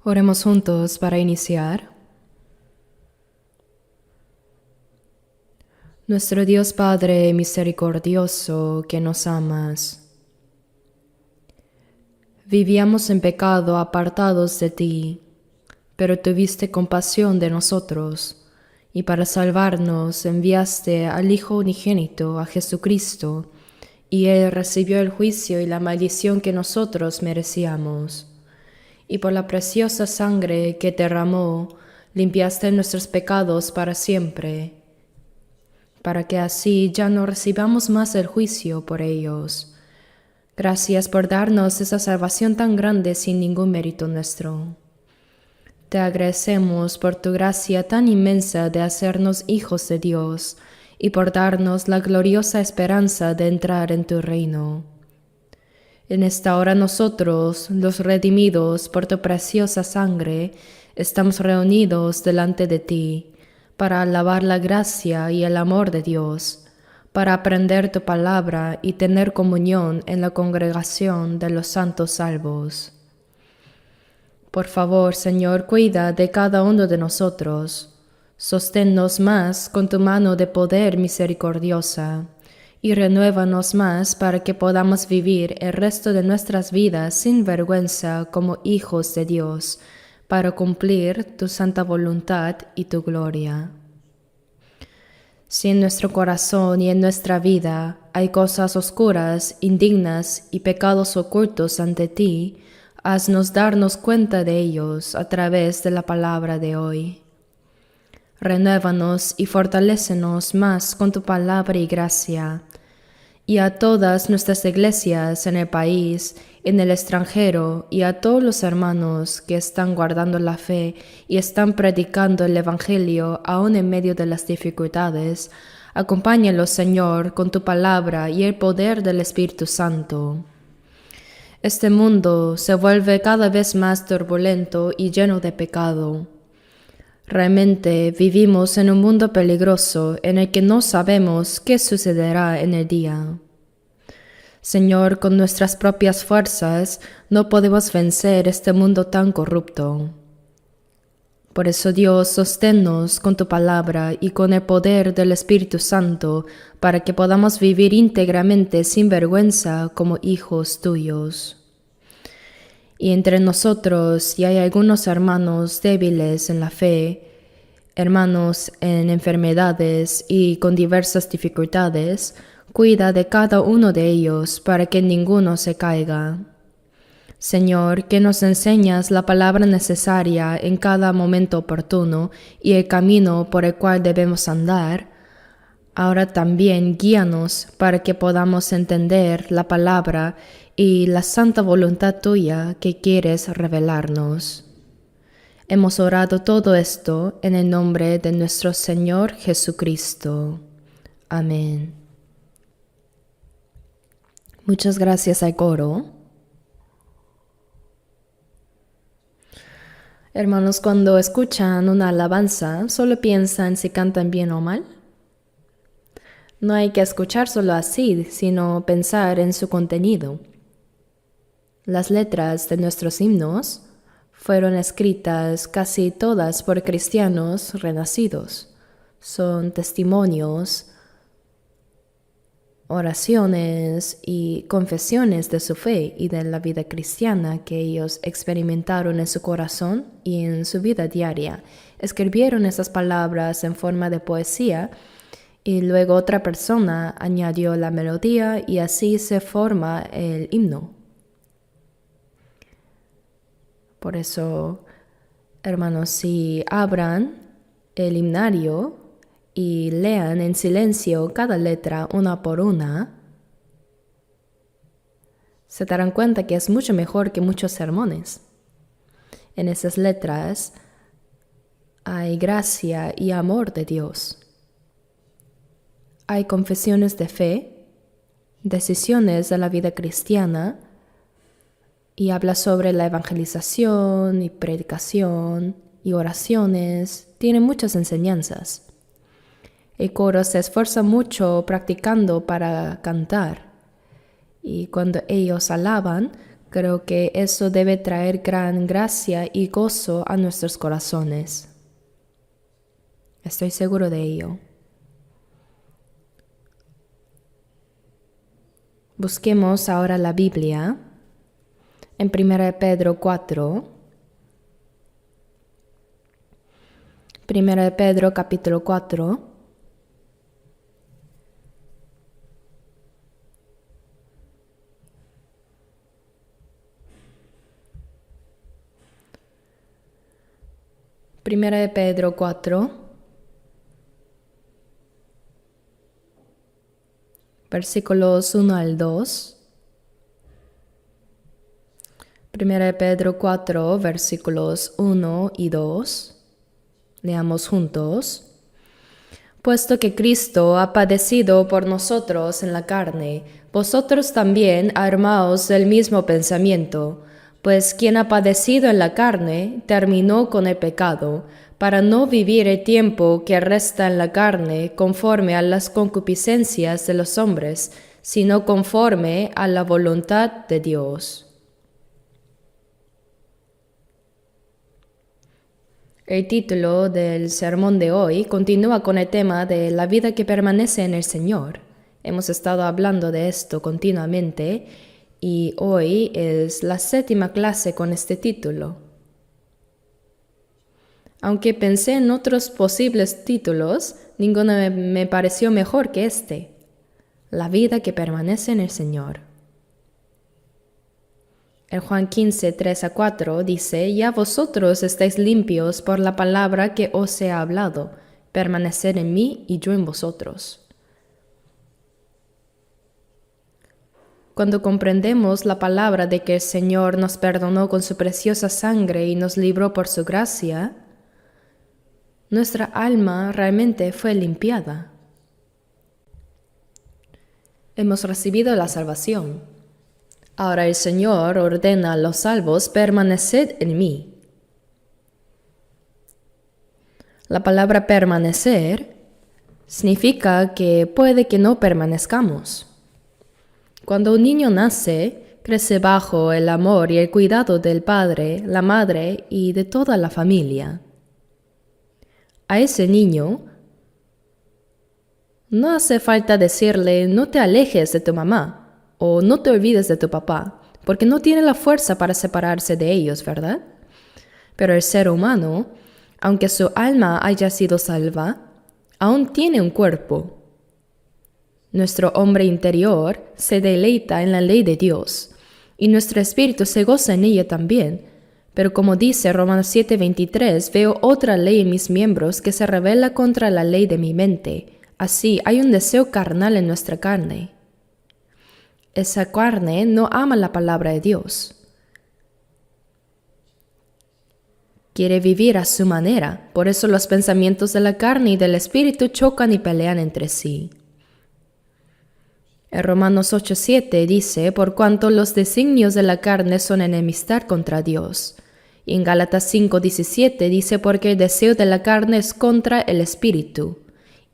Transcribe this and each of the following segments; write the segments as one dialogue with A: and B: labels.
A: Oremos juntos para iniciar. Nuestro Dios Padre misericordioso, que nos amas. Vivíamos en pecado apartados de ti, pero tuviste compasión de nosotros, y para salvarnos enviaste al Hijo unigénito, a Jesucristo, y Él recibió el juicio y la maldición que nosotros merecíamos. Y por la preciosa sangre que derramó, limpiaste nuestros pecados para siempre, para que así ya no recibamos más el juicio por ellos. Gracias por darnos esa salvación tan grande sin ningún mérito nuestro. Te agradecemos por tu gracia tan inmensa de hacernos hijos de Dios y por darnos la gloriosa esperanza de entrar en tu reino. En esta hora nosotros, los redimidos por tu preciosa sangre, estamos reunidos delante de ti para alabar la gracia y el amor de Dios, para aprender tu palabra y tener comunión en la congregación de los santos salvos. Por favor, Señor, cuida de cada uno de nosotros. Sosténnos más con tu mano de poder misericordiosa y renuévanos más para que podamos vivir el resto de nuestras vidas sin vergüenza como hijos de Dios, para cumplir tu santa voluntad y tu gloria. Si en nuestro corazón y en nuestra vida hay cosas oscuras, indignas y pecados ocultos ante ti, haznos darnos cuenta de ellos a través de la palabra de hoy. Renuévanos y fortalécenos más con tu palabra y gracia, y a todas nuestras iglesias en el país, en el extranjero, y a todos los hermanos que están guardando la fe y están predicando el Evangelio aún en medio de las dificultades, acompáñalos, Señor, con tu palabra y el poder del Espíritu Santo. Este mundo se vuelve cada vez más turbulento y lleno de pecado. Realmente vivimos en un mundo peligroso en el que no sabemos qué sucederá en el día. Señor, con nuestras propias fuerzas no podemos vencer este mundo tan corrupto. Por eso, Dios, sosténnos con tu palabra y con el poder del Espíritu Santo para que podamos vivir íntegramente sin vergüenza como hijos tuyos. Y entre nosotros, si hay algunos hermanos débiles en la fe, hermanos en enfermedades y con diversas dificultades, cuida de cada uno de ellos para que ninguno se caiga. Señor, que nos enseñas la palabra necesaria en cada momento oportuno y el camino por el cual debemos andar, ahora también guíanos para que podamos entender la palabra y la santa voluntad tuya que quieres revelarnos. Hemos orado todo esto en el nombre de nuestro Señor Jesucristo. Amén. Muchas gracias al coro. Hermanos, cuando escuchan una alabanza, solo piensan si cantan bien o mal. No hay que escuchar solo así, sino pensar en su contenido. Las letras de nuestros himnos fueron escritas casi todas por cristianos renacidos. Son testimonios, oraciones y confesiones de su fe y de la vida cristiana que ellos experimentaron en su corazón y en su vida diaria. Escribieron esas palabras en forma de poesía y luego otra persona añadió la melodía y así se forma el himno. Por eso, hermanos, si abran el himnario y lean en silencio cada letra una por una, se darán cuenta que es mucho mejor que muchos sermones. En esas letras hay gracia y amor de Dios. Hay confesiones de fe, decisiones de la vida cristiana, y habla sobre la evangelización y predicación y oraciones. Tiene muchas enseñanzas. El coro se esfuerza mucho practicando para cantar. Y cuando ellos alaban, Creo que eso debe traer gran gracia y gozo a nuestros corazones. Estoy seguro de ello. Busquemos ahora la Biblia en 1 Pedro 4. 1 Pedro capítulo 4. Primera de Pedro 4, versículos 1 al 2. Primera de Pedro 4, versículos 1 y 2. Leamos juntos. Puesto que Cristo ha padecido por nosotros en la carne, vosotros también armaos del mismo pensamiento. Pues quien ha padecido en la carne, terminó con el pecado, para no vivir el tiempo que resta en la carne conforme a las concupiscencias de los hombres, sino conforme a la voluntad de Dios. El título del sermón de hoy continúa con el tema de la vida que permanece en el Señor. Hemos estado hablando de esto continuamente y hoy es la 7ª clase con este título. Aunque pensé en otros posibles títulos, ninguno me pareció mejor que este: la vida que permanece en el Señor. En Juan 15, 3-4 dice: Ya vosotros estáis limpios por la palabra que os he hablado, permaneced en mí y yo en vosotros. Cuando comprendemos la palabra de que el Señor nos perdonó con su preciosa sangre y nos libró por su gracia, nuestra alma realmente fue limpiada. Hemos recibido la salvación. Ahora el Señor ordena a los salvos: permaneced en mí. La palabra permanecer significa que puede que no permanezcamos. Cuando un niño nace, crece bajo el amor y el cuidado del padre, la madre y de toda la familia. A ese niño no hace falta decirle: no te alejes de tu mamá o no te olvides de tu papá, porque no tiene la fuerza para separarse de ellos, ¿verdad? Pero el ser humano, aunque su alma haya sido salva, aún tiene un cuerpo. Nuestro hombre interior se deleita en la ley de Dios, y nuestro espíritu se goza en ella también. Pero como dice Romanos 7:23, veo otra ley en mis miembros que se rebela contra la ley de mi mente. Así hay un deseo carnal en nuestra carne. Esa carne no ama la palabra de Dios. Quiere vivir a su manera, por eso los pensamientos de la carne y del espíritu chocan y pelean entre sí. En Romanos 8:7 dice: por cuanto los designios de la carne son enemistad contra Dios. Y en Gálatas 5:17 dice: porque el deseo de la carne es contra el espíritu,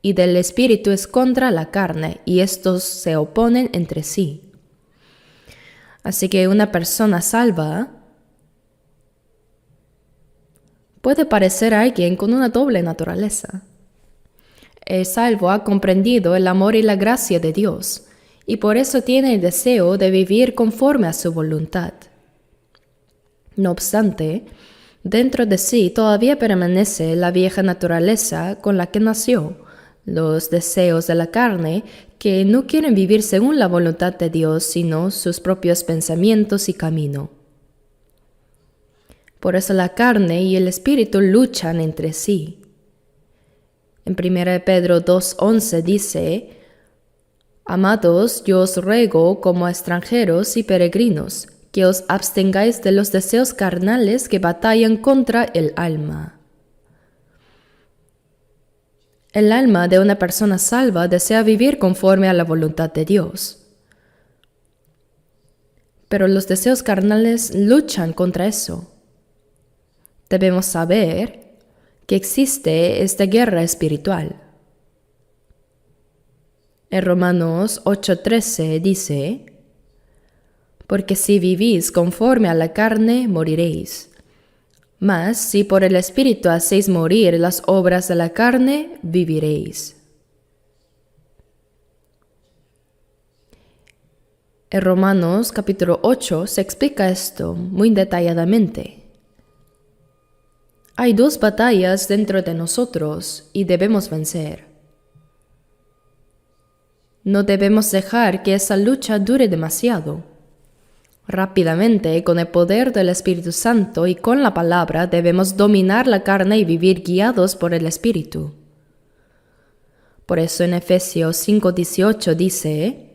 A: y del espíritu es contra la carne, y estos se oponen entre sí. Así que una persona salva puede parecer a alguien con una doble naturaleza. El salvo ha comprendido el amor y la gracia de Dios, y por eso tiene el deseo de vivir conforme a su voluntad. No obstante, dentro de sí todavía permanece la vieja naturaleza con la que nació, los deseos de la carne que no quieren vivir según la voluntad de Dios, sino sus propios pensamientos y camino. Por eso la carne y el espíritu luchan entre sí. En 1 Pedro 2:11 dice: Amados, yo os ruego como a extranjeros y peregrinos, que os abstengáis de los deseos carnales que batallan contra el alma. El alma de una persona salva desea vivir conforme a la voluntad de Dios. Pero los deseos carnales luchan contra eso. Debemos saber que existe esta guerra espiritual. En Romanos 8:13 dice: Porque si vivís conforme a la carne, moriréis. Mas si por el Espíritu hacéis morir las obras de la carne, viviréis. En Romanos capítulo 8 se explica esto muy detalladamente. Hay dos batallas dentro de nosotros y debemos vencer. No debemos dejar que esa lucha dure demasiado. Rápidamente, con el poder del Espíritu Santo y con la palabra, debemos dominar la carne y vivir guiados por el Espíritu. Por eso en Efesios 5:18 dice: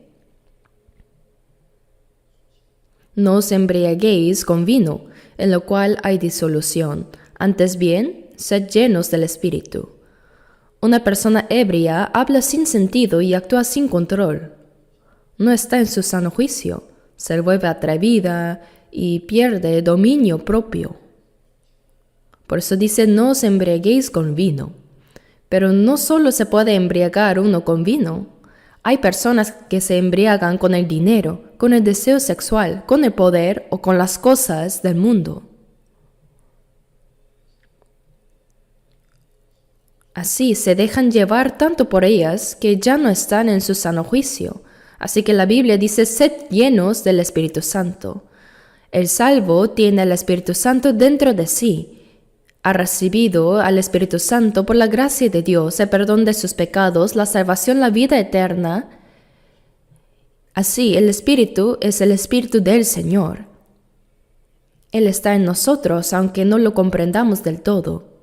A: No os embriaguéis con vino, en lo cual hay disolución. Antes bien, sed llenos del Espíritu. Una persona ebria habla sin sentido y actúa sin control. No está en su sano juicio. Se vuelve atrevida y pierde dominio propio. Por eso dice: no os embriaguéis con vino. Pero no solo se puede embriagar uno con vino. Hay personas que se embriagan con el dinero, con el deseo sexual, con el poder o con las cosas del mundo. Así se dejan llevar tanto por ellas que ya no están en su sano juicio. Así que la Biblia dice: sed llenos del Espíritu Santo. El salvo tiene el Espíritu Santo dentro de sí. Ha recibido al Espíritu Santo por la gracia de Dios, el perdón de sus pecados, la salvación, la vida eterna. Así, el Espíritu es el Espíritu del Señor. Él está en nosotros, aunque no lo comprendamos del todo.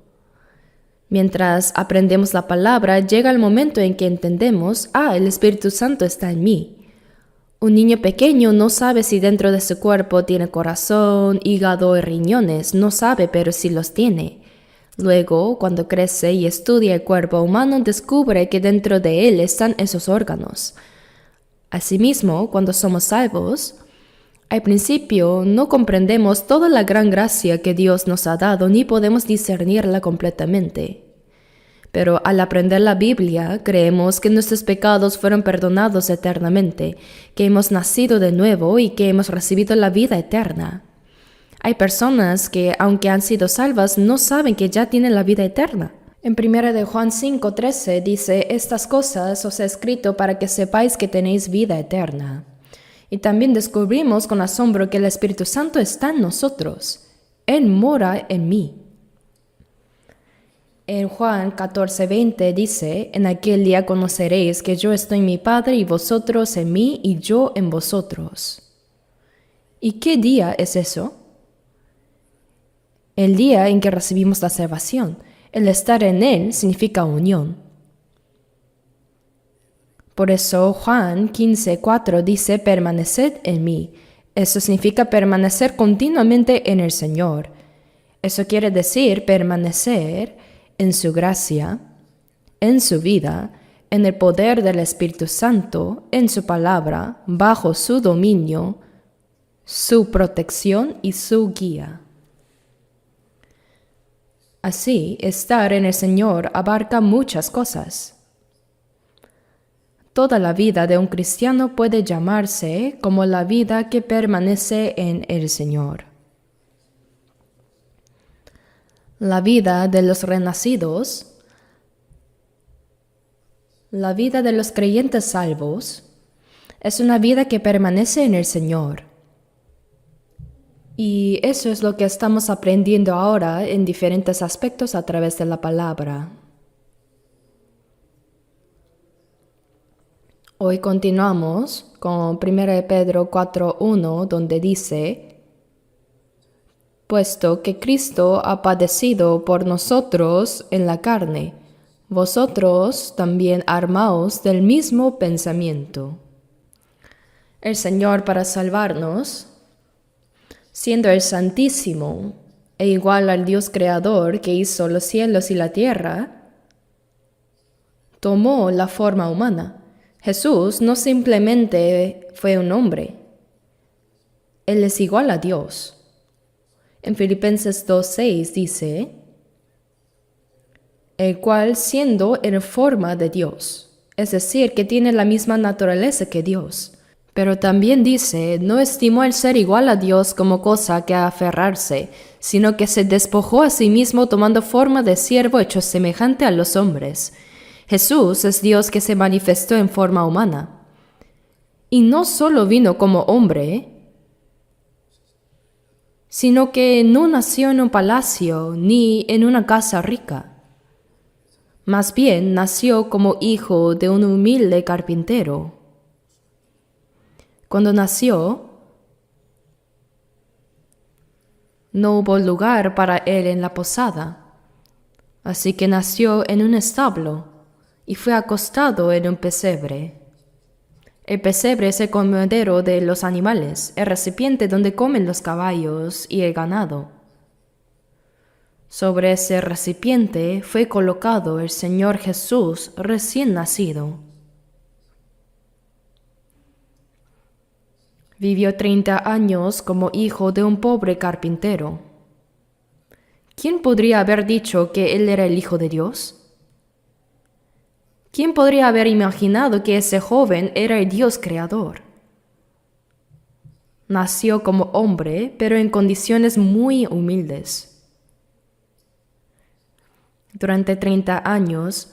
A: Mientras aprendemos la palabra, llega el momento en que entendemos: el Espíritu Santo está en mí. Un niño pequeño no sabe si dentro de su cuerpo tiene corazón, hígado y riñones, no sabe, pero sí los tiene. Luego, cuando crece y estudia el cuerpo humano, descubre que dentro de él están esos órganos. Asimismo, cuando somos salvos, al principio no comprendemos toda la gran gracia que Dios nos ha dado, ni podemos discernirla completamente. Pero al aprender la Biblia, creemos que nuestros pecados fueron perdonados eternamente, que hemos nacido de nuevo y que hemos recibido la vida eterna. Hay personas que, aunque han sido salvas, no saben que ya tienen la vida eterna. En 1 de Juan 5:13 dice: estas cosas os he escrito para que sepáis que tenéis vida eterna. Y también descubrimos con asombro que el Espíritu Santo está en nosotros. Él mora en mí. En Juan 14:20 dice: en aquel día conoceréis que yo estoy en mi Padre y vosotros en mí y yo en vosotros. ¿Y qué día es eso? El día en que recibimos la salvación. El estar en Él significa unión. Por eso Juan 15:4 dice: permaneced en mí. Eso significa permanecer continuamente en el Señor. Eso quiere decir permanecer en su gracia, en su vida, en el poder del Espíritu Santo, en su palabra, bajo su dominio, su protección y su guía. Así, estar en el Señor abarca muchas cosas. Toda la vida de un cristiano puede llamarse como la vida que permanece en el Señor. La vida de los renacidos, la vida de los creyentes salvos, es una vida que permanece en el Señor. Y eso es lo que estamos aprendiendo ahora en diferentes aspectos a través de la palabra. Hoy continuamos con 1 Pedro 4:1, donde dice: puesto que Cristo ha padecido por nosotros en la carne, vosotros también armaos del mismo pensamiento. El Señor, para salvarnos, siendo el Santísimo e igual al Dios Creador que hizo los cielos y la tierra, tomó la forma humana. Jesús no simplemente fue un hombre. Él es igual a Dios. En Filipenses 2:6 dice: el cual siendo en forma de Dios, es decir, que tiene la misma naturaleza que Dios, Pero también dice, no estimó el ser igual a Dios como cosa que aferrarse, sino que se despojó a sí mismo tomando forma de siervo hecho semejante a los hombres. Jesús es Dios que se manifestó en forma humana. Y no solo vino como hombre, sino que no nació en un palacio ni en una casa rica. Más bien nació como hijo de un humilde carpintero. Cuando nació, no hubo lugar para él en la posada, así que nació en un establo y fue acostado en un pesebre. El pesebre es el comedero de los animales, el recipiente donde comen los caballos y el ganado. Sobre ese recipiente fue colocado el Señor Jesús recién nacido. Vivió 30 años como hijo de un pobre carpintero. ¿Quién podría haber dicho que él era el Hijo de Dios? ¿Quién podría haber imaginado que ese joven era el Dios creador? Nació como hombre, pero en condiciones muy humildes. Durante 30 años,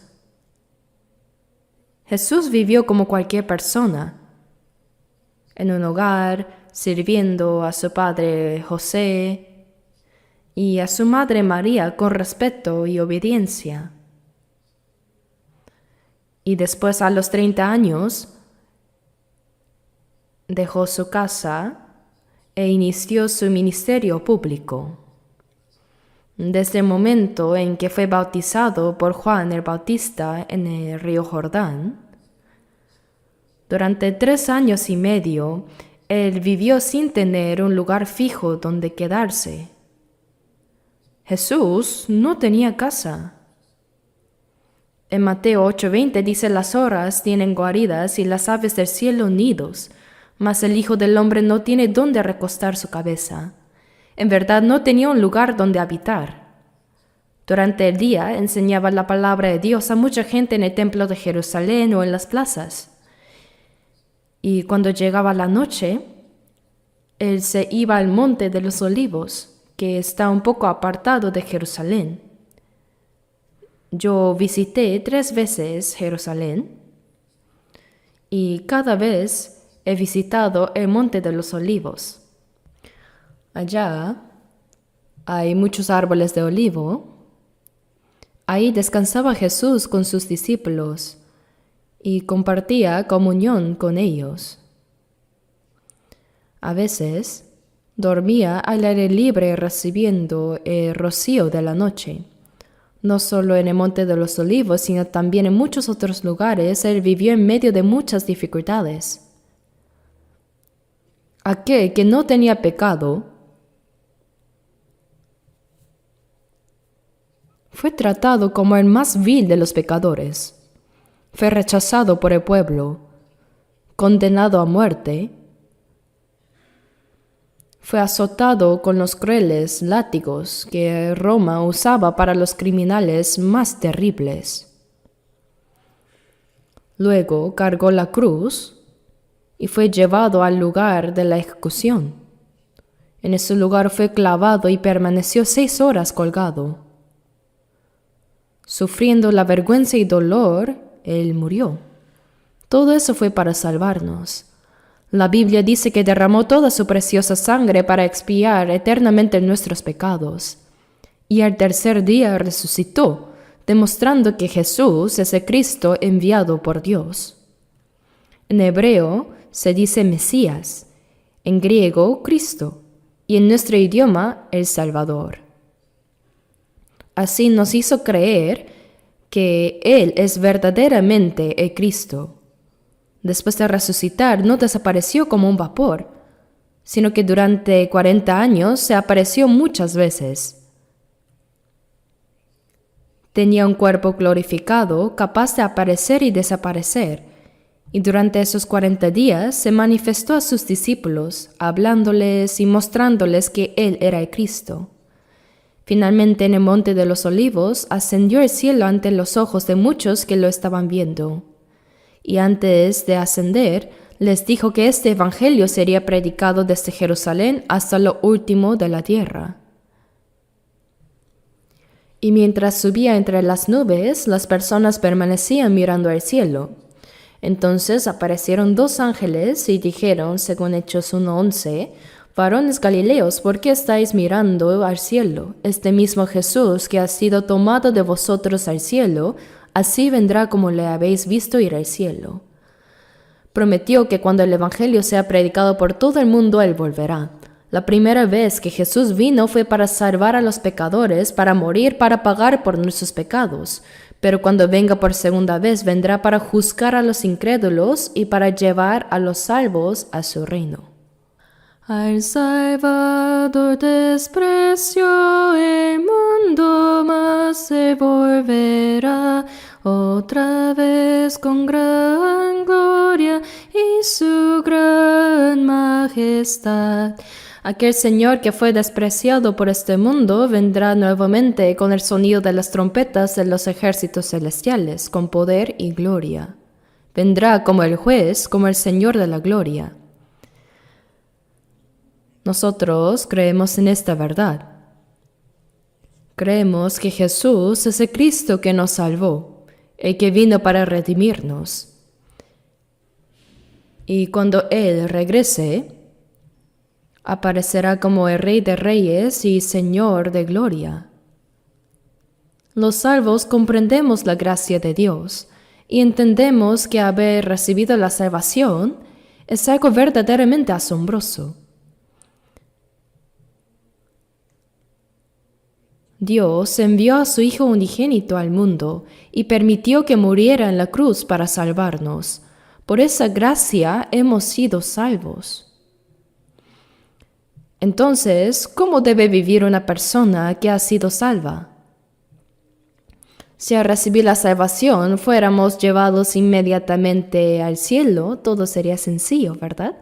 A: Jesús vivió como cualquier persona, en un hogar, sirviendo a su padre José y a su madre María con respeto y obediencia. Y después, a los 30 años, dejó su casa e inició su ministerio público. Desde el momento en que fue bautizado por Juan el Bautista en el río Jordán, durante 3 años y medio, él vivió sin tener un lugar fijo donde quedarse. Jesús no tenía casa. En Mateo 8:20 dice, las zorras tienen guaridas y las aves del cielo nidos, mas el Hijo del Hombre no tiene dónde recostar su cabeza. En verdad no tenía un lugar donde habitar. Durante el día enseñaba la palabra de Dios a mucha gente en el templo de Jerusalén o en las plazas. Y cuando llegaba la noche, él se iba al monte de los olivos, que está un poco apartado de Jerusalén. Yo visité 3 veces Jerusalén y cada vez he visitado el monte de los olivos. Allá hay muchos árboles de olivo. Ahí descansaba Jesús con sus discípulos y compartía comunión con ellos. A veces dormía al aire libre recibiendo el rocío de la noche. No solo en el Monte de los Olivos, sino también en muchos otros lugares, él vivió en medio de muchas dificultades. Aquel que no tenía pecado fue tratado como el más vil de los pecadores. Fue rechazado por el pueblo, condenado a muerte. Fue azotado con los crueles látigos que Roma usaba para los criminales más terribles. Luego cargó la cruz y fue llevado al lugar de la ejecución. En ese lugar fue clavado y permaneció 6 horas colgado. Sufriendo la vergüenza y dolor, él murió. Todo eso fue para salvarnos. La Biblia dice que derramó toda su preciosa sangre para expiar eternamente nuestros pecados. Y al tercer día resucitó, demostrando que Jesús es el Cristo enviado por Dios. En hebreo se dice Mesías, en griego Cristo, y en nuestro idioma el Salvador. Así nos hizo creer que Él es verdaderamente el Cristo. Después de resucitar, no desapareció como un vapor, sino que durante 40 años se apareció muchas veces. Tenía un cuerpo glorificado, capaz de aparecer y desaparecer, y durante esos 40 días se manifestó a sus discípulos, hablándoles y mostrándoles que Él era el Cristo. Finalmente, en el Monte de los Olivos, ascendió al cielo ante los ojos de muchos que lo estaban viendo. Y antes de ascender, les dijo que este evangelio sería predicado desde Jerusalén hasta lo último de la tierra. Y mientras subía entre las nubes, las personas permanecían mirando al cielo. Entonces aparecieron dos ángeles y dijeron, según Hechos 1:11, «Varones Galileos, ¿por qué estáis mirando al cielo? Este mismo Jesús que ha sido tomado de vosotros al cielo, así vendrá como le habéis visto ir al cielo». Prometió que cuando el evangelio sea predicado por todo el mundo, Él volverá. La primera vez que Jesús vino fue para salvar a los pecadores, para morir, para pagar por nuestros pecados. Pero cuando venga por segunda vez, vendrá para juzgar a los incrédulos y para llevar a los salvos a su reino. Al Salvador despreció el mundo, mas se volverá otra vez con gran gloria y su gran majestad. Aquel Señor que fue despreciado por este mundo vendrá nuevamente con el sonido de las trompetas de los ejércitos celestiales, con poder y gloria. Vendrá como el juez, como el Señor de la gloria. Nosotros creemos en esta verdad. Creemos que Jesús es el Cristo que nos salvó, el que vino para redimirnos. Y cuando Él regrese, aparecerá como el Rey de Reyes y Señor de Gloria. Los salvos comprendemos la gracia de Dios y entendemos que haber recibido la salvación es algo verdaderamente asombroso. Dios envió a su Hijo unigénito al mundo y permitió que muriera en la cruz para salvarnos. Por esa gracia hemos sido salvos. Entonces, ¿cómo debe vivir una persona que ha sido salva? Si al recibir la salvación fuéramos llevados inmediatamente al cielo, todo sería sencillo, ¿verdad?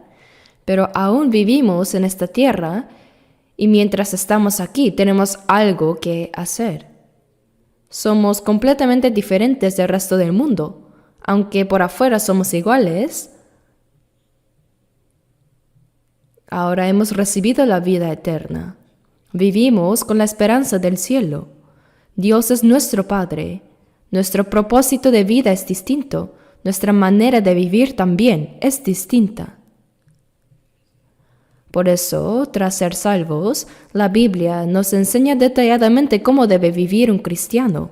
A: Pero aún vivimos en esta tierra y mientras estamos aquí tenemos algo que hacer. Somos completamente diferentes del resto del mundo. Aunque por afuera somos iguales, ahora hemos recibido la vida eterna. Vivimos con la esperanza del cielo. Dios es nuestro Padre. Nuestro propósito de vida es distinto. Nuestra manera de vivir también es distinta. Por eso, tras ser salvos, la Biblia nos enseña detalladamente cómo debe vivir un cristiano.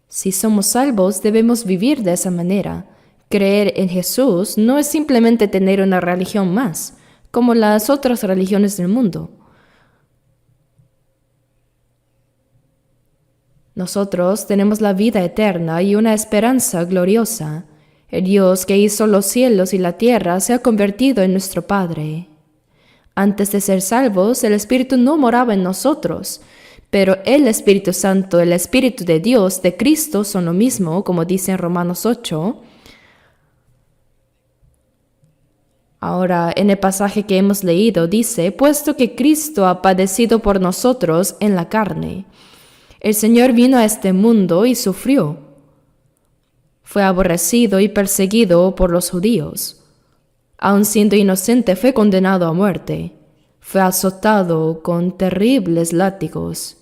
A: Si somos salvos, debemos vivir de esa manera. Creer en Jesús no es simplemente tener una religión más, como las otras religiones del mundo. Nosotros tenemos la vida eterna y una esperanza gloriosa. El Dios que hizo los cielos y la tierra se ha convertido en nuestro Padre. Antes de ser salvos, el Espíritu no moraba en nosotros, pero el Espíritu Santo, el Espíritu de Dios, de Cristo, son lo mismo, como dice en Romanos 8. Ahora, en el pasaje que hemos leído, dice, puesto que Cristo ha padecido por nosotros en la carne. El Señor vino a este mundo y sufrió. Fue aborrecido y perseguido por los judíos. Aun siendo inocente, fue condenado a muerte. Fue azotado con terribles látigos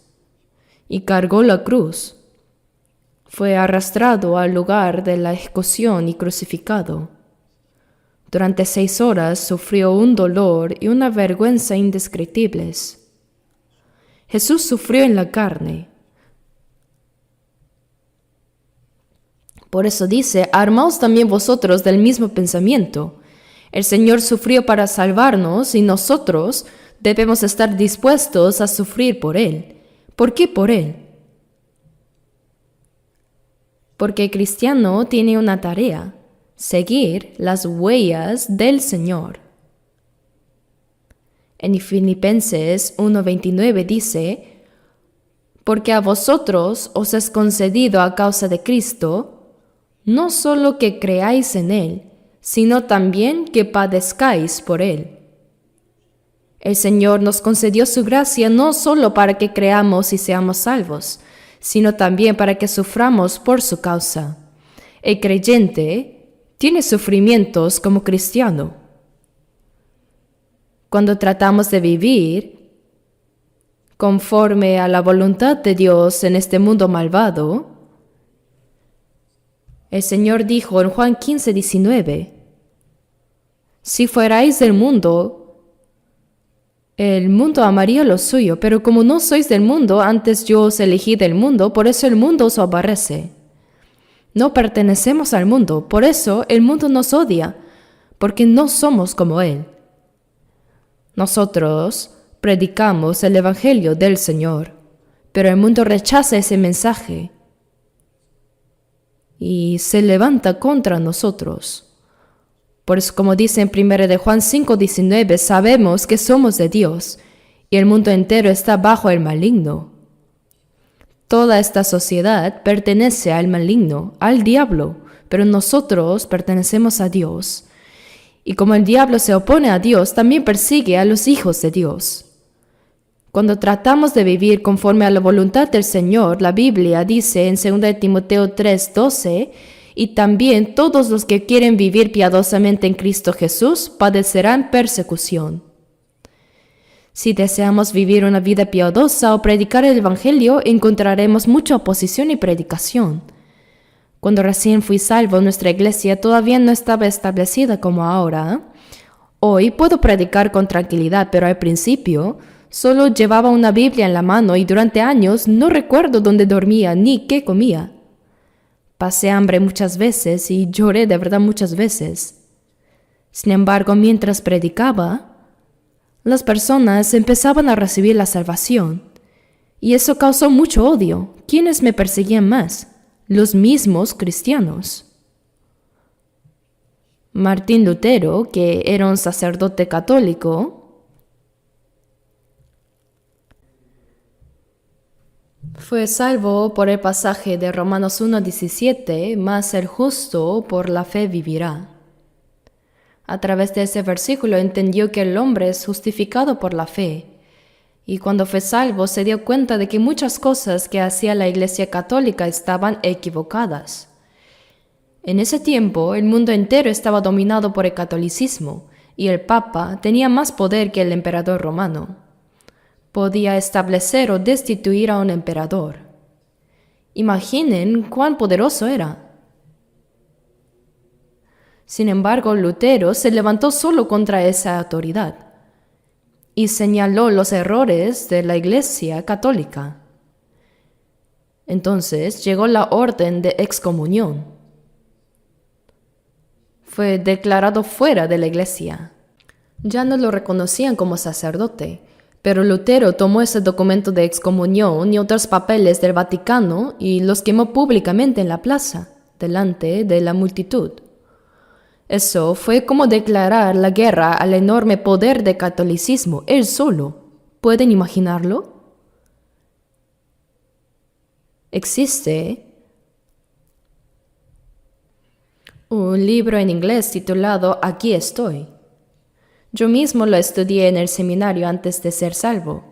A: y cargó la cruz. Fue arrastrado al lugar de la ejecución y crucificado. Durante 6 horas sufrió un dolor y una vergüenza indescriptibles. Jesús sufrió en la carne. Por eso dice, armaos también vosotros del mismo pensamiento. El Señor sufrió para salvarnos y nosotros debemos estar dispuestos a sufrir por Él. ¿Por qué por Él? Porque el cristiano tiene una tarea, seguir las huellas del Señor. En Filipenses 1:29 dice, porque a vosotros os es concedido a causa de Cristo, no solo que creáis en Él, sino también que padezcáis por Él. El Señor nos concedió su gracia no solo para que creamos y seamos salvos, sino también para que suframos por su causa. El creyente tiene sufrimientos como cristiano. Cuando tratamos de vivir conforme a la voluntad de Dios en este mundo malvado, el Señor dijo en Juan 15:19, si fuerais del mundo, el mundo amaría lo suyo, pero como no sois del mundo, antes yo os elegí del mundo, por eso el mundo os aborrece. No pertenecemos al mundo, por eso el mundo nos odia, porque no somos como él. Nosotros predicamos el Evangelio del Señor, pero el mundo rechaza ese mensaje y se levanta contra nosotros. Por eso, como dice en 1 de Juan 5:19, sabemos que somos de Dios y el mundo entero está bajo el maligno. Toda esta sociedad pertenece al maligno, al diablo, pero nosotros pertenecemos a Dios. Y como el diablo se opone a Dios, también persigue a los hijos de Dios. Cuando tratamos de vivir conforme a la voluntad del Señor, la Biblia dice en 2 de Timoteo 3:12, y también todos los que quieren vivir piadosamente en Cristo Jesús padecerán persecución. Si deseamos vivir una vida piadosa o predicar el Evangelio, encontraremos mucha oposición y predicación. Cuando recién fui salvo, nuestra iglesia todavía no estaba establecida como ahora. Hoy puedo predicar con tranquilidad, pero al principio solo llevaba una Biblia en la mano y durante años no recuerdo dónde dormía ni qué comía. Pasé hambre muchas veces y lloré de verdad muchas veces. Sin embargo, mientras predicaba, las personas empezaban a recibir la salvación. Y eso causó mucho odio. ¿Quiénes me perseguían más? Los mismos cristianos. Martín Lutero, que era un sacerdote católico, fue salvo por el pasaje de Romanos 1:17, mas el justo por la fe vivirá. A través de ese versículo entendió que el hombre es justificado por la fe, y cuando fue salvo se dio cuenta de que muchas cosas que hacía la Iglesia Católica estaban equivocadas. En ese tiempo el mundo entero estaba dominado por el catolicismo, y el Papa tenía más poder que el emperador romano. Podía establecer o destituir a un emperador. Imaginen cuán poderoso era. Sin embargo, Lutero se levantó solo contra esa autoridad y señaló los errores de la Iglesia Católica. Entonces llegó la orden de excomunión. Fue declarado fuera de la Iglesia. Ya no lo reconocían como sacerdote. Pero Lutero tomó ese documento de excomunión y otros papeles del Vaticano y los quemó públicamente en la plaza, delante de la multitud. Eso fue como declarar la guerra al enorme poder del catolicismo, él solo. ¿Pueden imaginarlo? Existe un libro en inglés titulado Aquí estoy. Yo mismo lo estudié en el seminario antes de ser salvo.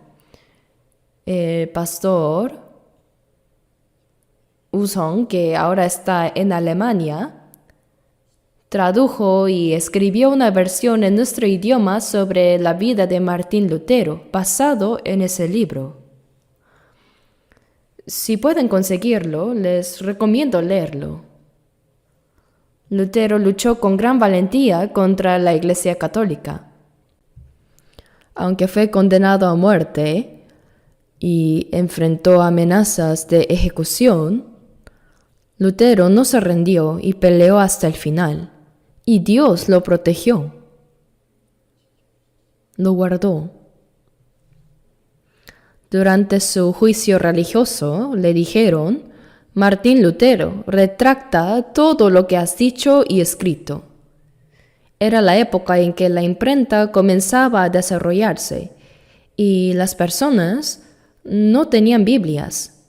A: El pastor Usong, que ahora está en Alemania, tradujo y escribió una versión en nuestro idioma sobre la vida de Martín Lutero, basado en ese libro. Si pueden conseguirlo, les recomiendo leerlo. Lutero luchó con gran valentía contra la Iglesia Católica. Aunque fue condenado a muerte y enfrentó amenazas de ejecución, Lutero no se rindió y peleó hasta el final, y Dios lo protegió, lo guardó. Durante su juicio religioso le dijeron: Martín Lutero, retracta todo lo que has dicho y escrito. Era la época en que la imprenta comenzaba a desarrollarse y las personas no tenían Biblias.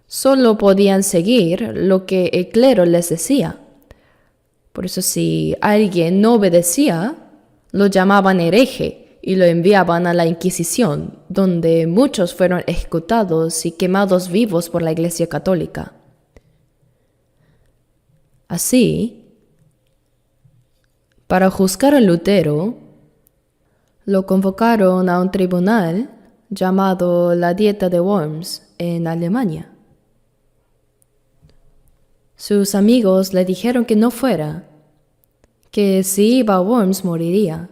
A: Solo podían seguir lo que el clero les decía. Por eso si alguien no obedecía, lo llamaban hereje y lo enviaban a la Inquisición. donde muchos fueron ejecutados y quemados vivos por la Iglesia Católica. Así, para juzgar a Lutero, lo convocaron a un tribunal llamado la Dieta de Worms en Alemania. Sus amigos le dijeron que no fuera, que si iba a Worms moriría,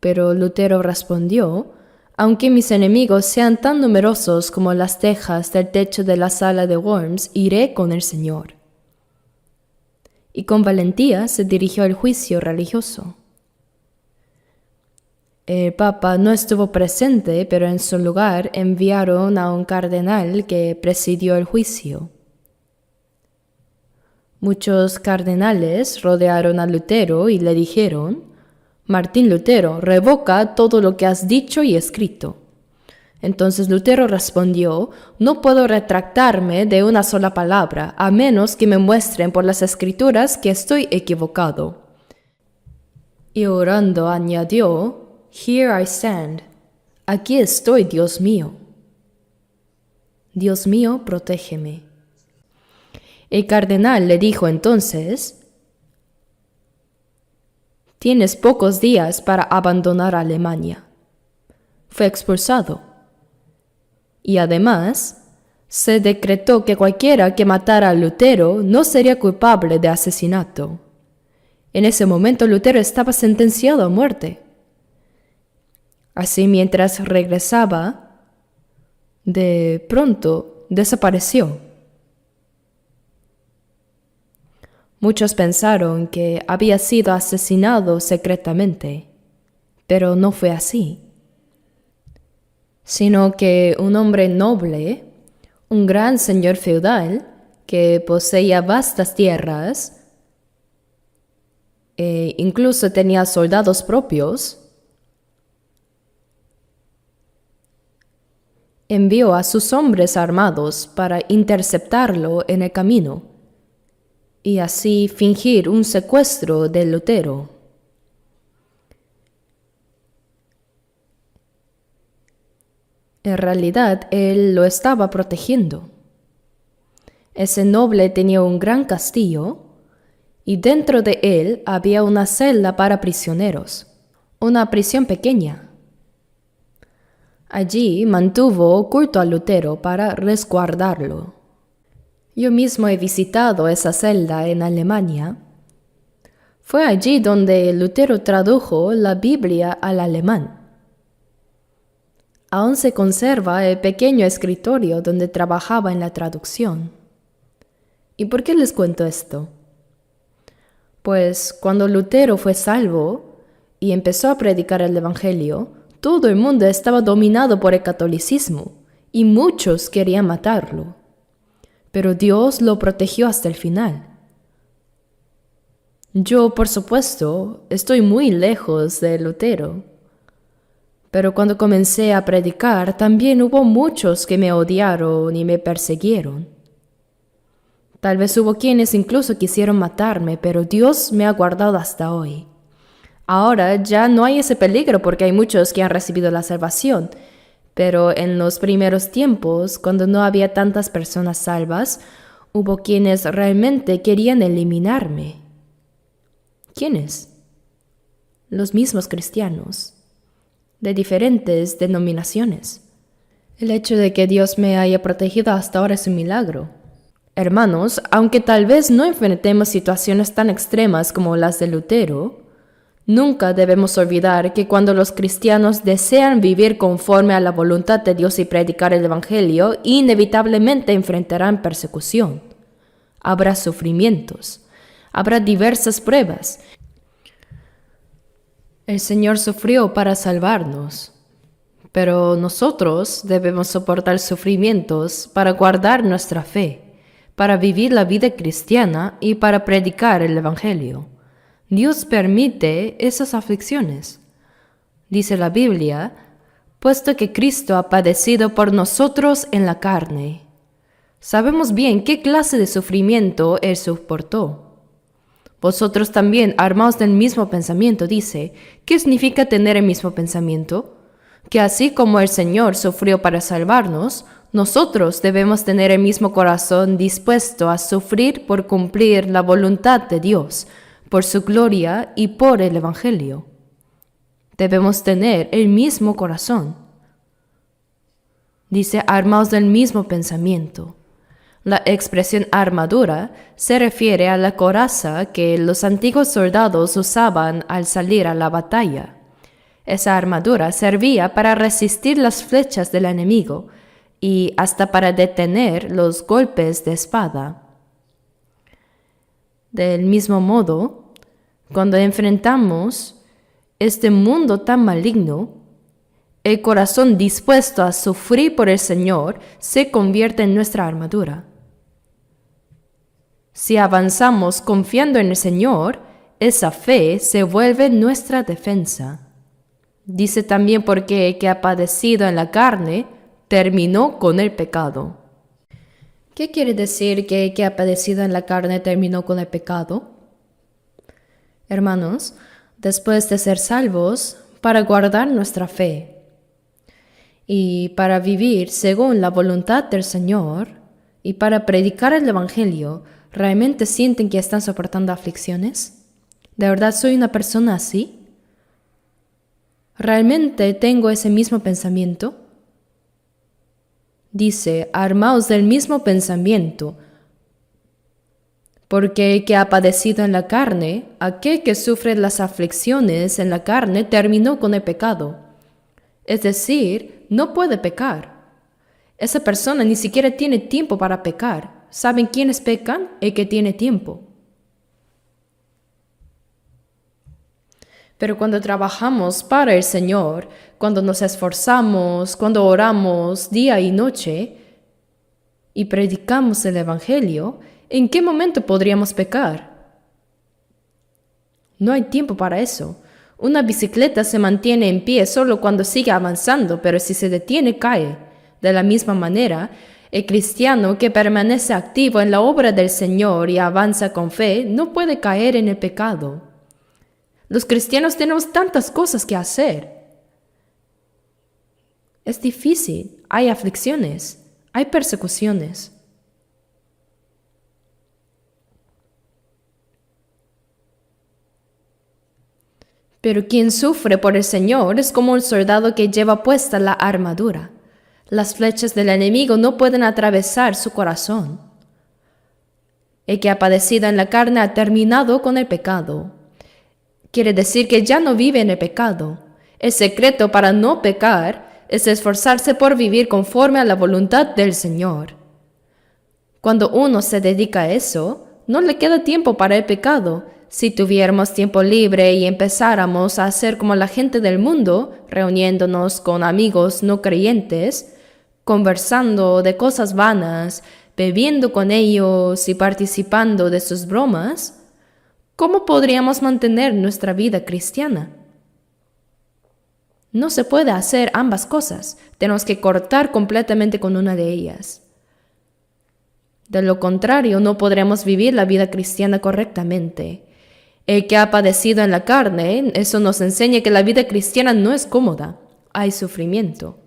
A: pero Lutero respondió: aunque mis enemigos sean tan numerosos como las tejas del techo de la sala de Worms, iré con el Señor. Y con valentía se dirigió al juicio religioso. El Papa no estuvo presente, pero en su lugar enviaron a un cardenal que presidió el juicio. Muchos cardenales rodearon a Lutero y le dijeron: Martín Lutero, revoca todo lo que has dicho y escrito. Entonces Lutero respondió: no puedo retractarme de una sola palabra, a menos que me muestren por las escrituras que estoy equivocado. Y orando añadió: Here I stand. Aquí estoy, Dios mío. Dios mío, protégeme. El cardenal le dijo entonces: tienes pocos días para abandonar Alemania. Fue expulsado. Y además, se decretó que cualquiera que matara a Lutero no sería culpable de asesinato. En ese momento Lutero estaba sentenciado a muerte. Así, mientras regresaba, de pronto desapareció. Muchos pensaron que había sido asesinado secretamente, pero no fue así, sino que un hombre noble, un gran señor feudal que poseía vastas tierras e incluso tenía soldados propios, envió a sus hombres armados para interceptarlo en el camino y así fingir un secuestro de Lutero. En realidad, él lo estaba protegiendo. Ese noble tenía un gran castillo y dentro de él había una celda para prisioneros, una prisión pequeña. Allí mantuvo oculto a Lutero para resguardarlo. Yo mismo he visitado esa celda en Alemania. Fue allí donde Lutero tradujo la Biblia al alemán. Aún se conserva el pequeño escritorio donde trabajaba en la traducción. ¿Y por qué les cuento esto? Pues cuando Lutero fue salvo y empezó a predicar el Evangelio, todo el mundo estaba dominado por el catolicismo y muchos querían matarlo. Pero Dios lo protegió hasta el final. Yo, por supuesto, estoy muy lejos de Lutero. Pero cuando comencé a predicar, también hubo muchos que me odiaron y me persiguieron. Tal vez hubo quienes incluso quisieron matarme, pero Dios me ha guardado hasta hoy. Ahora ya no hay ese peligro porque hay muchos que han recibido la salvación. Pero en los primeros tiempos, cuando no había tantas personas salvas, hubo quienes realmente querían eliminarme. ¿Quiénes? Los mismos cristianos, de diferentes denominaciones. El hecho de que Dios me haya protegido hasta ahora es un milagro. Hermanos, aunque tal vez no enfrentemos situaciones tan extremas como las de Lutero, nunca debemos olvidar que cuando los cristianos desean vivir conforme a la voluntad de Dios y predicar el Evangelio, inevitablemente enfrentarán persecución. Habrá sufrimientos, habrá diversas pruebas. El Señor sufrió para salvarnos, pero nosotros debemos soportar sufrimientos para guardar nuestra fe, para vivir la vida cristiana y para predicar el Evangelio. Dios permite esas aflicciones. Dice la Biblia, puesto que Cristo ha padecido por nosotros en la carne. Sabemos bien qué clase de sufrimiento Él soportó. Vosotros también, armaos del mismo pensamiento, dice. ¿Qué significa tener el mismo pensamiento? que así como el Señor sufrió para salvarnos, nosotros debemos tener el mismo corazón dispuesto a sufrir por cumplir la voluntad de Dios, por su gloria y por el Evangelio. Debemos tener el mismo corazón. Dice, armados del mismo pensamiento. La expresión armadura se refiere a la coraza que los antiguos soldados usaban al salir a la batalla. Esa armadura servía para resistir las flechas del enemigo y hasta para detener los golpes de espada. Del mismo modo, cuando enfrentamos este mundo tan maligno, el corazón dispuesto a sufrir por el Señor se convierte en nuestra armadura. Si avanzamos confiando en el Señor, esa fe se vuelve nuestra defensa. Dice también porque el que ha padecido en la carne terminó con el pecado. ¿Qué quiere decir que el que ha padecido en la carne terminó con el pecado? Hermanos, después de ser salvos, para guardar nuestra fe y para vivir según la voluntad del Señor y para predicar el Evangelio, ¿realmente sienten que están soportando aflicciones? ¿De verdad soy una persona así? ¿Realmente tengo ese mismo pensamiento? Dice, armaos del mismo pensamiento, porque el que ha padecido en la carne, aquel que sufre las aflicciones en la carne, terminó con el pecado. Es decir, no puede pecar. Esa persona ni siquiera tiene tiempo para pecar. ¿Saben quiénes pecan? El que tiene tiempo. Pero cuando trabajamos para el Señor, cuando nos esforzamos, cuando oramos día y noche y predicamos el Evangelio, ¿en qué momento podríamos pecar? No hay tiempo para eso. Una bicicleta se mantiene en pie solo cuando sigue avanzando, pero si se detiene, cae. De la misma manera, el cristiano que permanece activo en la obra del Señor y avanza con fe no puede caer en el pecado. Los cristianos tenemos tantas cosas que hacer. Es difícil, hay aflicciones, hay persecuciones. Pero quien sufre por el Señor es como un soldado que lleva puesta la armadura. Las flechas del enemigo no pueden atravesar su corazón. El que ha padecido en la carne ha terminado con el pecado. Quiere decir que ya no vive en el pecado. El secreto para no pecar es esforzarse por vivir conforme a la voluntad del Señor. Cuando uno se dedica a eso, no le queda tiempo para el pecado. Si tuviéramos tiempo libre y empezáramos a hacer como la gente del mundo, reuniéndonos con amigos no creyentes, conversando de cosas vanas, bebiendo con ellos y participando de sus bromas, ¿cómo podríamos mantener nuestra vida cristiana? No se puede hacer ambas cosas. Tenemos que cortar completamente con una de ellas. De lo contrario, no podremos vivir la vida cristiana correctamente. El que ha padecido en la carne, eso nos enseña que la vida cristiana no es cómoda. Hay sufrimiento.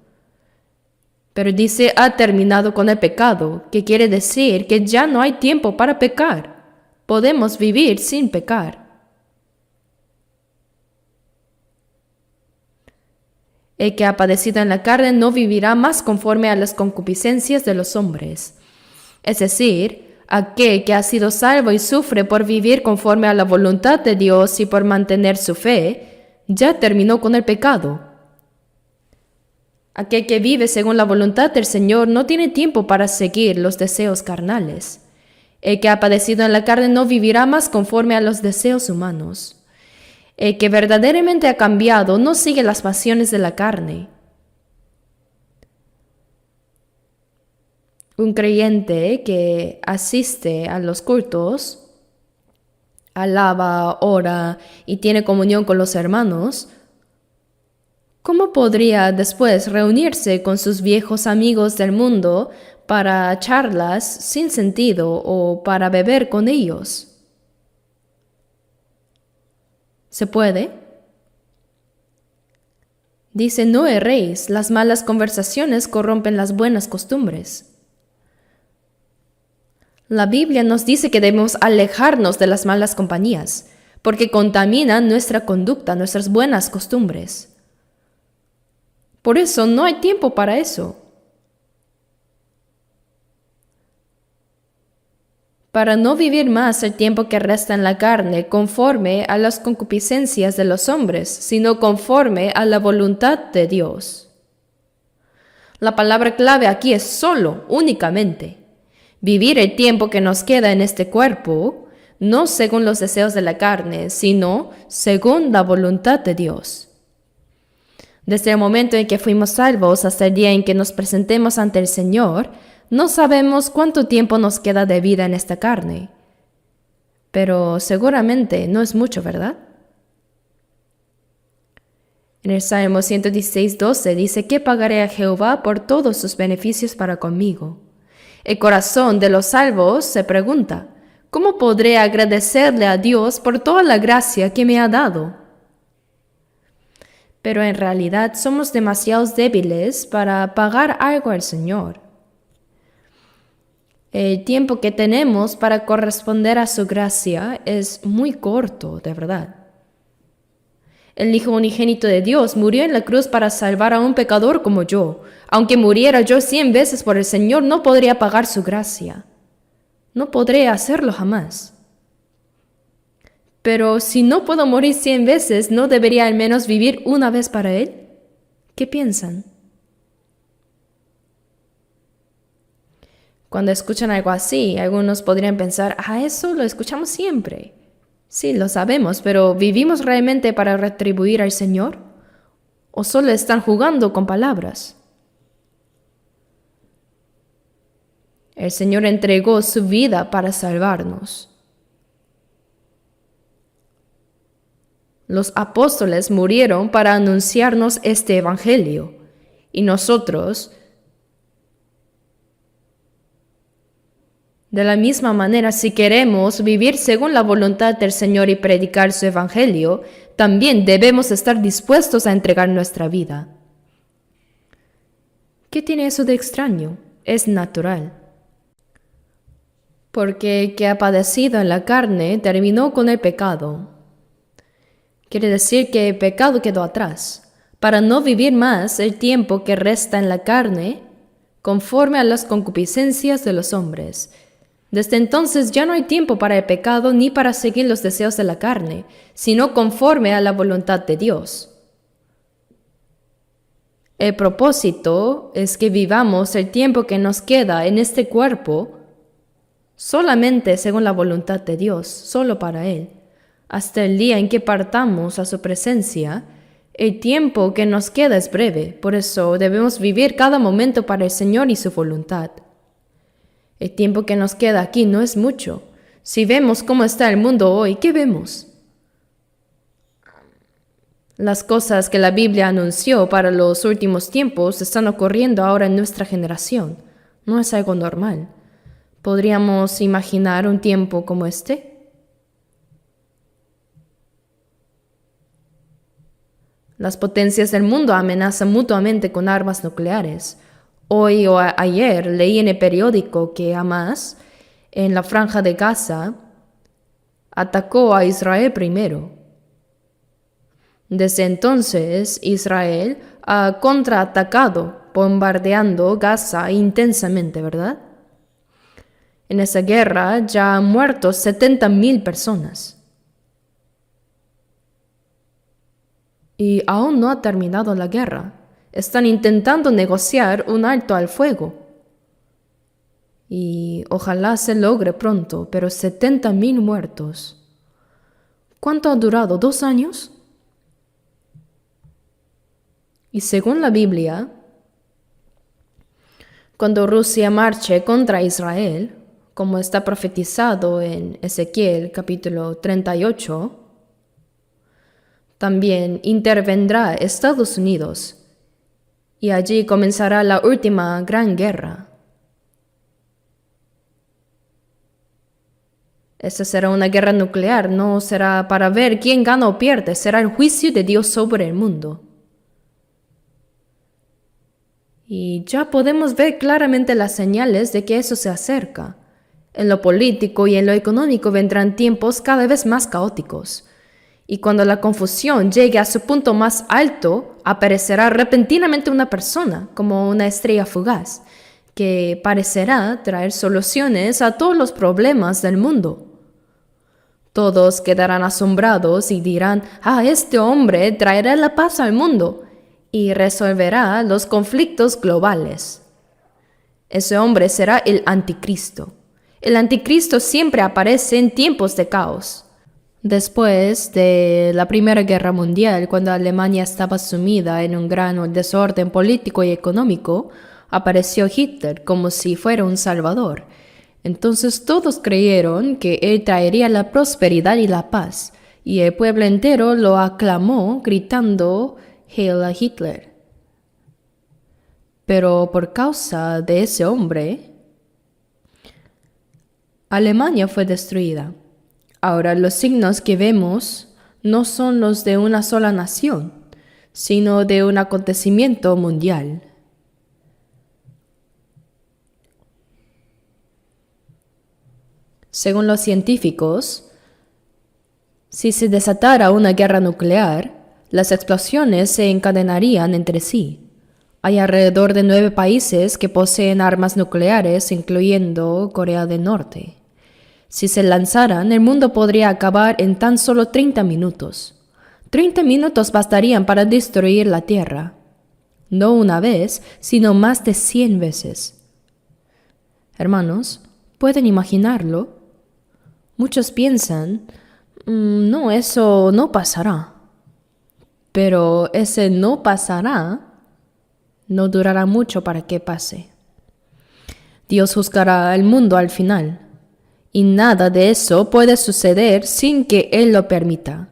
A: Pero dice, ha terminado con el pecado, que quiere decir que ya no hay tiempo para pecar. Podemos vivir sin pecar. El que ha padecido en la carne no vivirá más conforme a las concupiscencias de los hombres. Es decir, aquel que ha sido salvo y sufre por vivir conforme a la voluntad de Dios y por mantener su fe, ya terminó con el pecado. Aquel que vive según la voluntad del Señor no tiene tiempo para seguir los deseos carnales. El que ha padecido en la carne no vivirá más conforme a los deseos humanos. El que verdaderamente ha cambiado no sigue las pasiones de la carne. Un creyente que asiste a los cultos, alaba, ora y tiene comunión con los hermanos, ¿cómo podría después reunirse con sus viejos amigos del mundo para charlas sin sentido o para beber con ellos? ¿Se puede? Dice, no erréis, las malas conversaciones corrompen las buenas costumbres. La Biblia nos dice que debemos alejarnos de las malas compañías, porque contaminan nuestra conducta, nuestras buenas costumbres. Por eso no hay tiempo para eso. Para no vivir más el tiempo que resta en la carne conforme a las concupiscencias de los hombres, sino conforme a la voluntad de Dios. La palabra clave aquí es solo, únicamente. Vivir el tiempo que nos queda en este cuerpo, no según los deseos de la carne, sino según la voluntad de Dios. Desde el momento en que fuimos salvos hasta el día en que nos presentemos ante el Señor, no sabemos cuánto tiempo nos queda de vida en esta carne, pero seguramente no es mucho, ¿verdad? En el Salmo 116:12 dice, ¿qué pagaré a Jehová por todos sus beneficios para conmigo? El corazón de los salvos se pregunta, ¿cómo podré agradecerle a Dios por toda la gracia que me ha dado? Pero en realidad somos demasiado débiles para pagar algo al Señor. El tiempo que tenemos para corresponder a su gracia es muy corto, de verdad. El Hijo unigénito de Dios murió en la cruz para salvar a un pecador como yo. Aunque muriera yo 100 veces por el Señor, no podría pagar su gracia. No podré hacerlo jamás. Pero si no puedo morir 100 veces, ¿no debería al menos vivir una vez para Él? ¿Qué piensan? Cuando escuchan algo así, algunos podrían pensar, eso lo escuchamos siempre. Sí, lo sabemos, pero ¿vivimos realmente para retribuir al Señor? ¿O solo están jugando con palabras? El Señor entregó su vida para salvarnos. Los apóstoles murieron para anunciarnos este evangelio, y nosotros, de la misma manera, si queremos vivir según la voluntad del Señor y predicar su evangelio, también debemos estar dispuestos a entregar nuestra vida. ¿Qué tiene eso de extraño? Es natural. Porque el que ha padecido en la carne terminó con el pecado. Quiere decir que el pecado quedó atrás, para no vivir más el tiempo que resta en la carne, conforme a las concupiscencias de los hombres. Desde entonces ya no hay tiempo para el pecado ni para seguir los deseos de la carne, sino conforme a la voluntad de Dios. El propósito es que vivamos el tiempo que nos queda en este cuerpo solamente según la voluntad de Dios, solo para Él. Hasta el día en que partamos a su presencia, el tiempo que nos queda es breve, por eso debemos vivir cada momento para el Señor y su voluntad. El tiempo que nos queda aquí no es mucho. Si vemos cómo está el mundo hoy, ¿qué vemos? Las cosas que la Biblia anunció para los últimos tiempos están ocurriendo ahora en nuestra generación. No es algo normal. ¿Podríamos imaginar un tiempo como este? Las potencias del mundo amenazan mutuamente con armas nucleares. Hoy o ayer leí en el periódico que Hamas, en la Franja de Gaza, atacó a Israel primero. Desde entonces, Israel ha contraatacado, bombardeando Gaza intensamente, ¿verdad? En esa guerra ya han muerto 70,000 personas. Y aún no ha terminado la guerra. Están intentando negociar un alto al fuego. Y ojalá se logre pronto, pero 70,000 muertos. ¿Cuánto ha durado? ¿2 años? Y según la Biblia, cuando Rusia marche contra Israel, como está profetizado en Ezequiel capítulo 38, también intervendrá Estados Unidos. Y allí comenzará la última gran guerra. Esa será una guerra nuclear, no será para ver quién gana o pierde, será el juicio de Dios sobre el mundo. Y ya podemos ver claramente las señales de que eso se acerca. En lo político y en lo económico vendrán tiempos cada vez más caóticos. Y cuando la confusión llegue a su punto más alto, aparecerá repentinamente una persona, como una estrella fugaz, que parecerá traer soluciones a todos los problemas del mundo. Todos quedarán asombrados y dirán, este hombre traerá la paz al mundo y resolverá los conflictos globales. Ese hombre será el anticristo. El anticristo siempre aparece en tiempos de caos. Después de la Primera Guerra Mundial, cuando Alemania estaba sumida en un gran desorden político y económico, apareció Hitler como si fuera un salvador. Entonces todos creyeron que él traería la prosperidad y la paz, y el pueblo entero lo aclamó gritando «Heil a Hitler». Pero por causa de ese hombre, Alemania fue destruida. Ahora los signos que vemos no son los de una sola nación, sino de un acontecimiento mundial. Según los científicos, si se desatara una guerra nuclear, las explosiones se encadenarían entre sí. Hay alrededor de 9 países que poseen armas nucleares, incluyendo Corea del Norte. Si se lanzaran, el mundo podría acabar en tan solo 30 minutos. 30 minutos bastarían para destruir la Tierra. No una vez, sino más de 100 veces. Hermanos, ¿pueden imaginarlo? Muchos piensan, no, eso no pasará. Pero ese no pasará no durará mucho para que pase. Dios juzgará al mundo al final. Y nada de eso puede suceder sin que Él lo permita.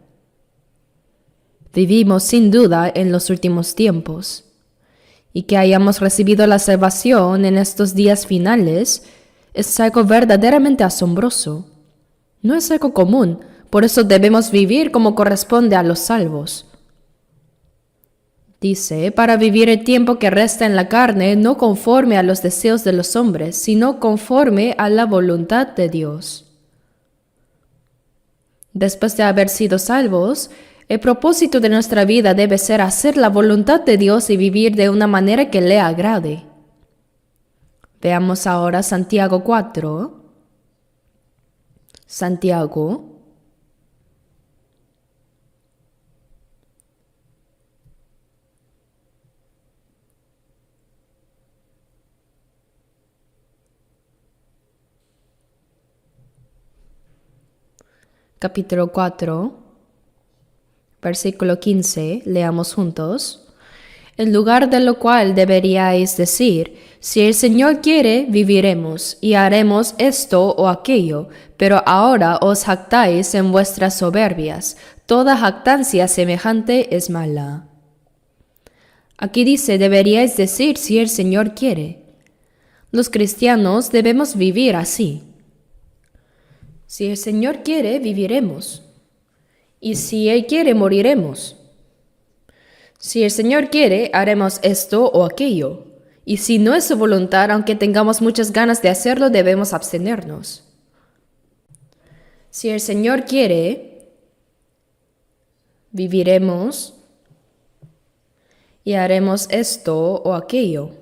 A: Vivimos sin duda en los últimos tiempos, y que hayamos recibido la salvación en estos días finales es algo verdaderamente asombroso. No es algo común, por eso debemos vivir como corresponde a los salvos. Dice, para vivir el tiempo que resta en la carne, no conforme a los deseos de los hombres, sino conforme a la voluntad de Dios. Después de haber sido salvos, el propósito de nuestra vida debe ser hacer la voluntad de Dios y vivir de una manera que le agrade. Veamos ahora Santiago 4. Santiago capítulo 4, versículo 15, leamos juntos. En lugar de lo cual deberíais decir, si el Señor quiere, viviremos, y haremos esto o aquello, pero ahora os jactáis en vuestras soberbias. Toda jactancia semejante es mala. Aquí dice, deberíais decir si el Señor quiere. Los cristianos debemos vivir así. Si el Señor quiere, viviremos. Y si Él quiere, moriremos. Si el Señor quiere, haremos esto o aquello. Y si no es su voluntad, aunque tengamos muchas ganas de hacerlo, debemos abstenernos. Si el Señor quiere, viviremos y haremos esto o aquello.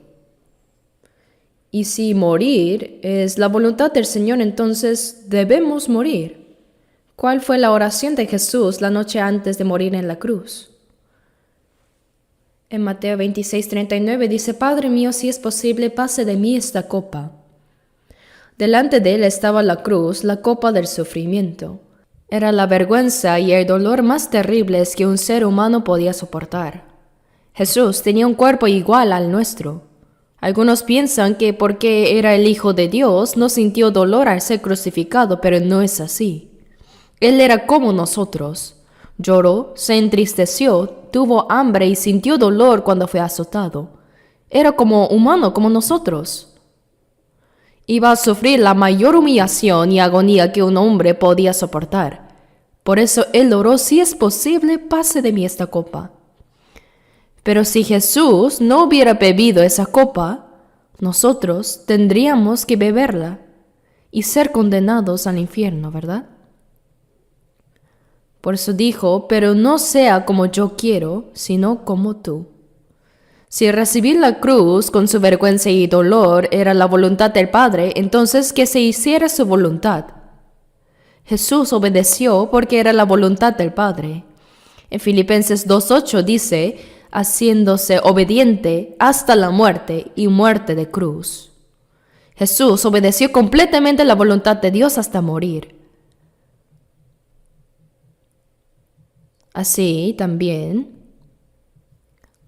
A: Y si morir es la voluntad del Señor, entonces debemos morir. ¿Cuál fue la oración de Jesús la noche antes de morir en la cruz? En Mateo 26:39 dice, Padre mío, si es posible, pase de mí esta copa. Delante de él estaba la cruz, la copa del sufrimiento. Era la vergüenza y el dolor más terribles que un ser humano podía soportar. Jesús tenía un cuerpo igual al nuestro. Algunos piensan que porque era el Hijo de Dios no sintió dolor al ser crucificado, pero no es así. Él era como nosotros. Lloró, se entristeció, tuvo hambre y sintió dolor cuando fue azotado. Era como humano, como nosotros. Iba a sufrir la mayor humillación y agonía que un hombre podía soportar. Por eso él oró, si es posible, pase de mí esta copa. Pero si Jesús no hubiera bebido esa copa, nosotros tendríamos que beberla y ser condenados al infierno, ¿verdad? Por eso dijo, pero no sea como yo quiero, sino como tú. Si recibir la cruz con su vergüenza y dolor era la voluntad del Padre, entonces que se hiciera su voluntad. Jesús obedeció porque era la voluntad del Padre. En Filipenses 2:8 dice, haciéndose obediente hasta la muerte y muerte de cruz. Jesús obedeció completamente la voluntad de Dios hasta morir. Así también,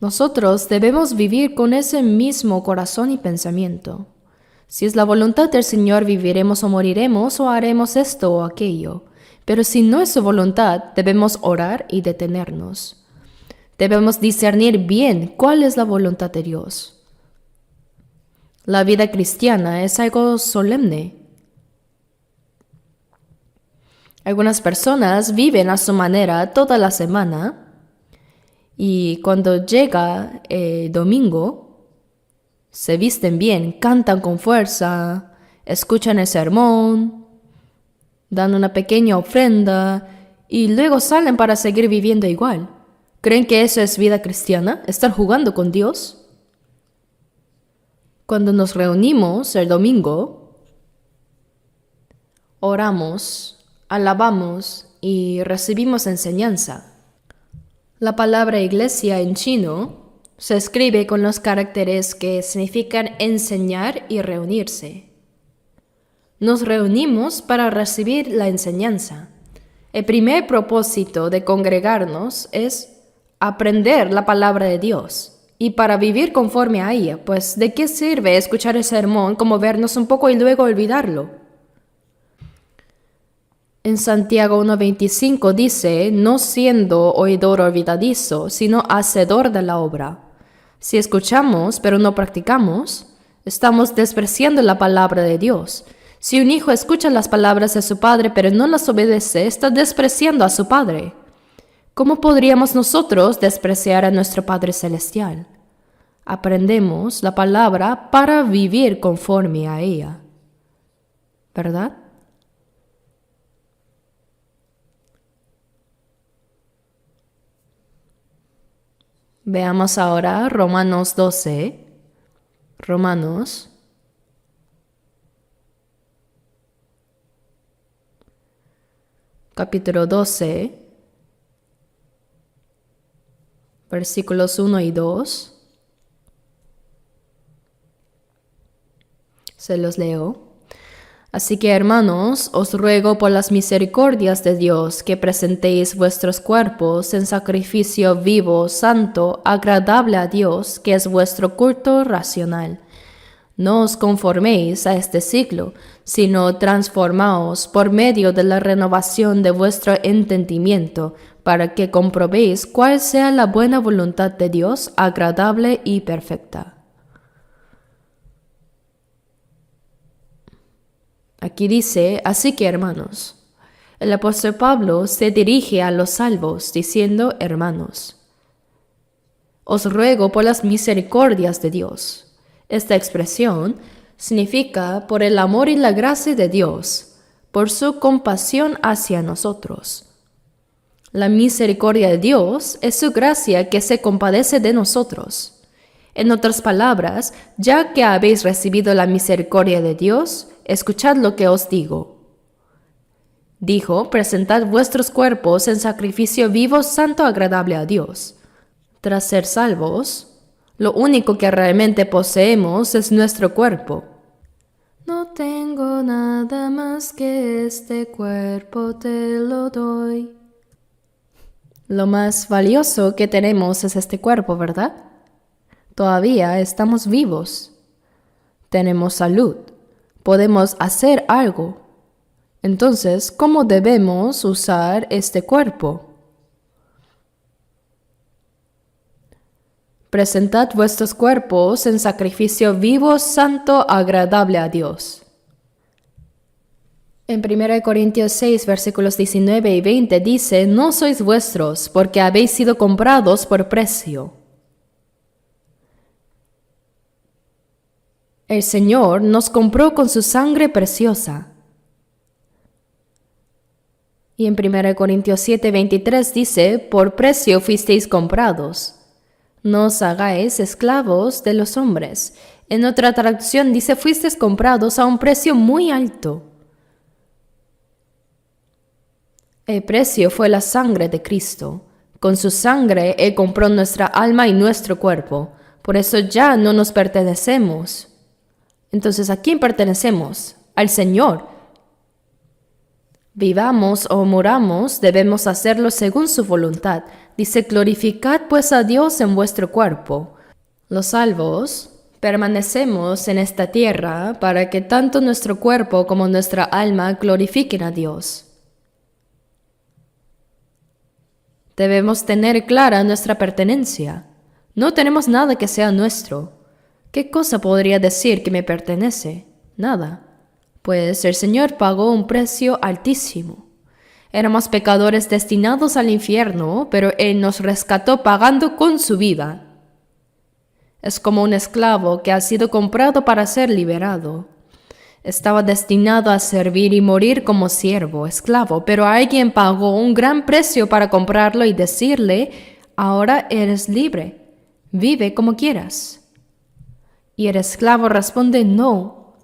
A: nosotros debemos vivir con ese mismo corazón y pensamiento. Si es la voluntad del Señor, viviremos o moriremos o haremos esto o aquello. Pero si no es su voluntad, debemos orar y detenernos. Debemos discernir bien cuál es la voluntad de Dios. La vida cristiana es algo solemne. Algunas personas viven a su manera toda la semana y cuando llega el domingo, se visten bien, cantan con fuerza, escuchan el sermón, dan una pequeña ofrenda y luego salen para seguir viviendo igual. ¿Creen que eso es vida cristiana? ¿Estar jugando con Dios? Cuando nos reunimos el domingo, oramos, alabamos y recibimos enseñanza. La palabra iglesia en chino se escribe con los caracteres que significan enseñar y reunirse. Nos reunimos para recibir la enseñanza. El primer propósito de congregarnos es aprender la palabra de Dios y para vivir conforme a ella, pues ¿de qué sirve escuchar el sermón como vernos un poco y luego olvidarlo? En Santiago 1:25 dice, no siendo oidor olvidadizo, sino hacedor de la obra. Si escuchamos pero no practicamos, estamos despreciando la palabra de Dios. Si un hijo escucha las palabras de su padre pero no las obedece, está despreciando a su padre. ¿Cómo podríamos nosotros despreciar a nuestro Padre Celestial? Aprendemos la palabra para vivir conforme a ella, ¿verdad? Veamos ahora Romanos 12. Romanos capítulo 12, versículos 1 y 2. Se los leo. Así que, hermanos, os ruego por las misericordias de Dios que presentéis vuestros cuerpos en sacrificio vivo, santo, agradable a Dios, que es vuestro culto racional. No os conforméis a este siglo, sino transformaos por medio de la renovación de vuestro entendimiento, para que comprobéis cuál sea la buena voluntad de Dios, agradable y perfecta. Aquí dice, así que hermanos, el apóstol Pablo se dirige a los salvos diciendo, hermanos, os ruego por las misericordias de Dios. Esta expresión significa por el amor y la gracia de Dios, por su compasión hacia nosotros. La misericordia de Dios es su gracia que se compadece de nosotros. En otras palabras, ya que habéis recibido la misericordia de Dios, escuchad lo que os digo. Dijo, presentad vuestros cuerpos en sacrificio vivo, santo, agradable a Dios. Tras ser salvos, lo único que realmente poseemos es nuestro cuerpo. No tengo nada más que este cuerpo, te lo doy. Lo más valioso que tenemos es este cuerpo, ¿verdad? Todavía estamos vivos. Tenemos salud. Podemos hacer algo. Entonces, ¿cómo debemos usar este cuerpo? Presentad vuestros cuerpos en sacrificio vivo, santo, agradable a Dios. En 1 Corintios 6, versículos 19 y 20 dice, no sois vuestros, porque habéis sido comprados por precio. El Señor nos compró con su sangre preciosa. Y en 1 Corintios 7:23 dice, por precio fuisteis comprados. No os hagáis esclavos de los hombres. En otra traducción dice, fuisteis comprados a un precio muy alto. El precio fue la sangre de Cristo. Con su sangre Él compró nuestra alma y nuestro cuerpo. Por eso ya no nos pertenecemos. Entonces, ¿a quién pertenecemos? Al Señor. Vivamos o moramos, debemos hacerlo según su voluntad. Dice, glorificad pues a Dios en vuestro cuerpo. Los salvos permanecemos en esta tierra para que tanto nuestro cuerpo como nuestra alma glorifiquen a Dios. Debemos tener clara nuestra pertenencia. No tenemos nada que sea nuestro. ¿Qué cosa podría decir que me pertenece? Nada. Pues el Señor pagó un precio altísimo. Éramos pecadores destinados al infierno, pero Él nos rescató pagando con su vida. Es como un esclavo que ha sido comprado para ser liberado. Estaba destinado a servir y morir como siervo, esclavo, pero alguien pagó un gran precio para comprarlo y decirle, ahora eres libre, vive como quieras. Y el esclavo responde, no,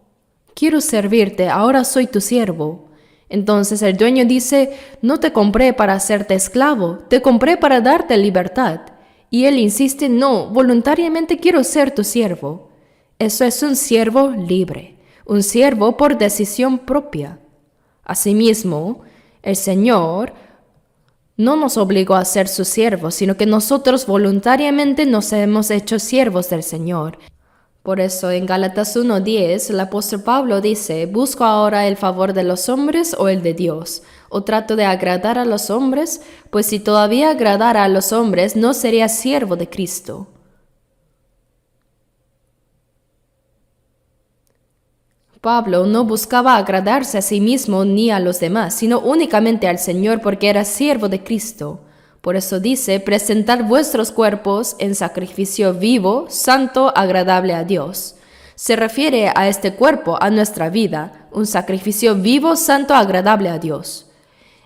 A: quiero servirte, ahora soy tu siervo. Entonces el dueño dice, no te compré para hacerte esclavo, te compré para darte libertad. Y él insiste, no, voluntariamente quiero ser tu siervo. Eso es un siervo libre, un siervo por decisión propia. Asimismo, el Señor no nos obligó a ser sus siervos, sino que nosotros voluntariamente nos hemos hecho siervos del Señor. Por eso en Gálatas 1:10 el apóstol Pablo dice, ¿busco ahora el favor de los hombres o el de Dios? ¿O trato de agradar a los hombres? Pues si todavía agradara a los hombres, no sería siervo de Cristo. Pablo no buscaba agradarse a sí mismo ni a los demás, sino únicamente al Señor porque era siervo de Cristo. Por eso dice, presentad vuestros cuerpos en sacrificio vivo, santo, agradable a Dios. Se refiere a este cuerpo, a nuestra vida, un sacrificio vivo, santo, agradable a Dios.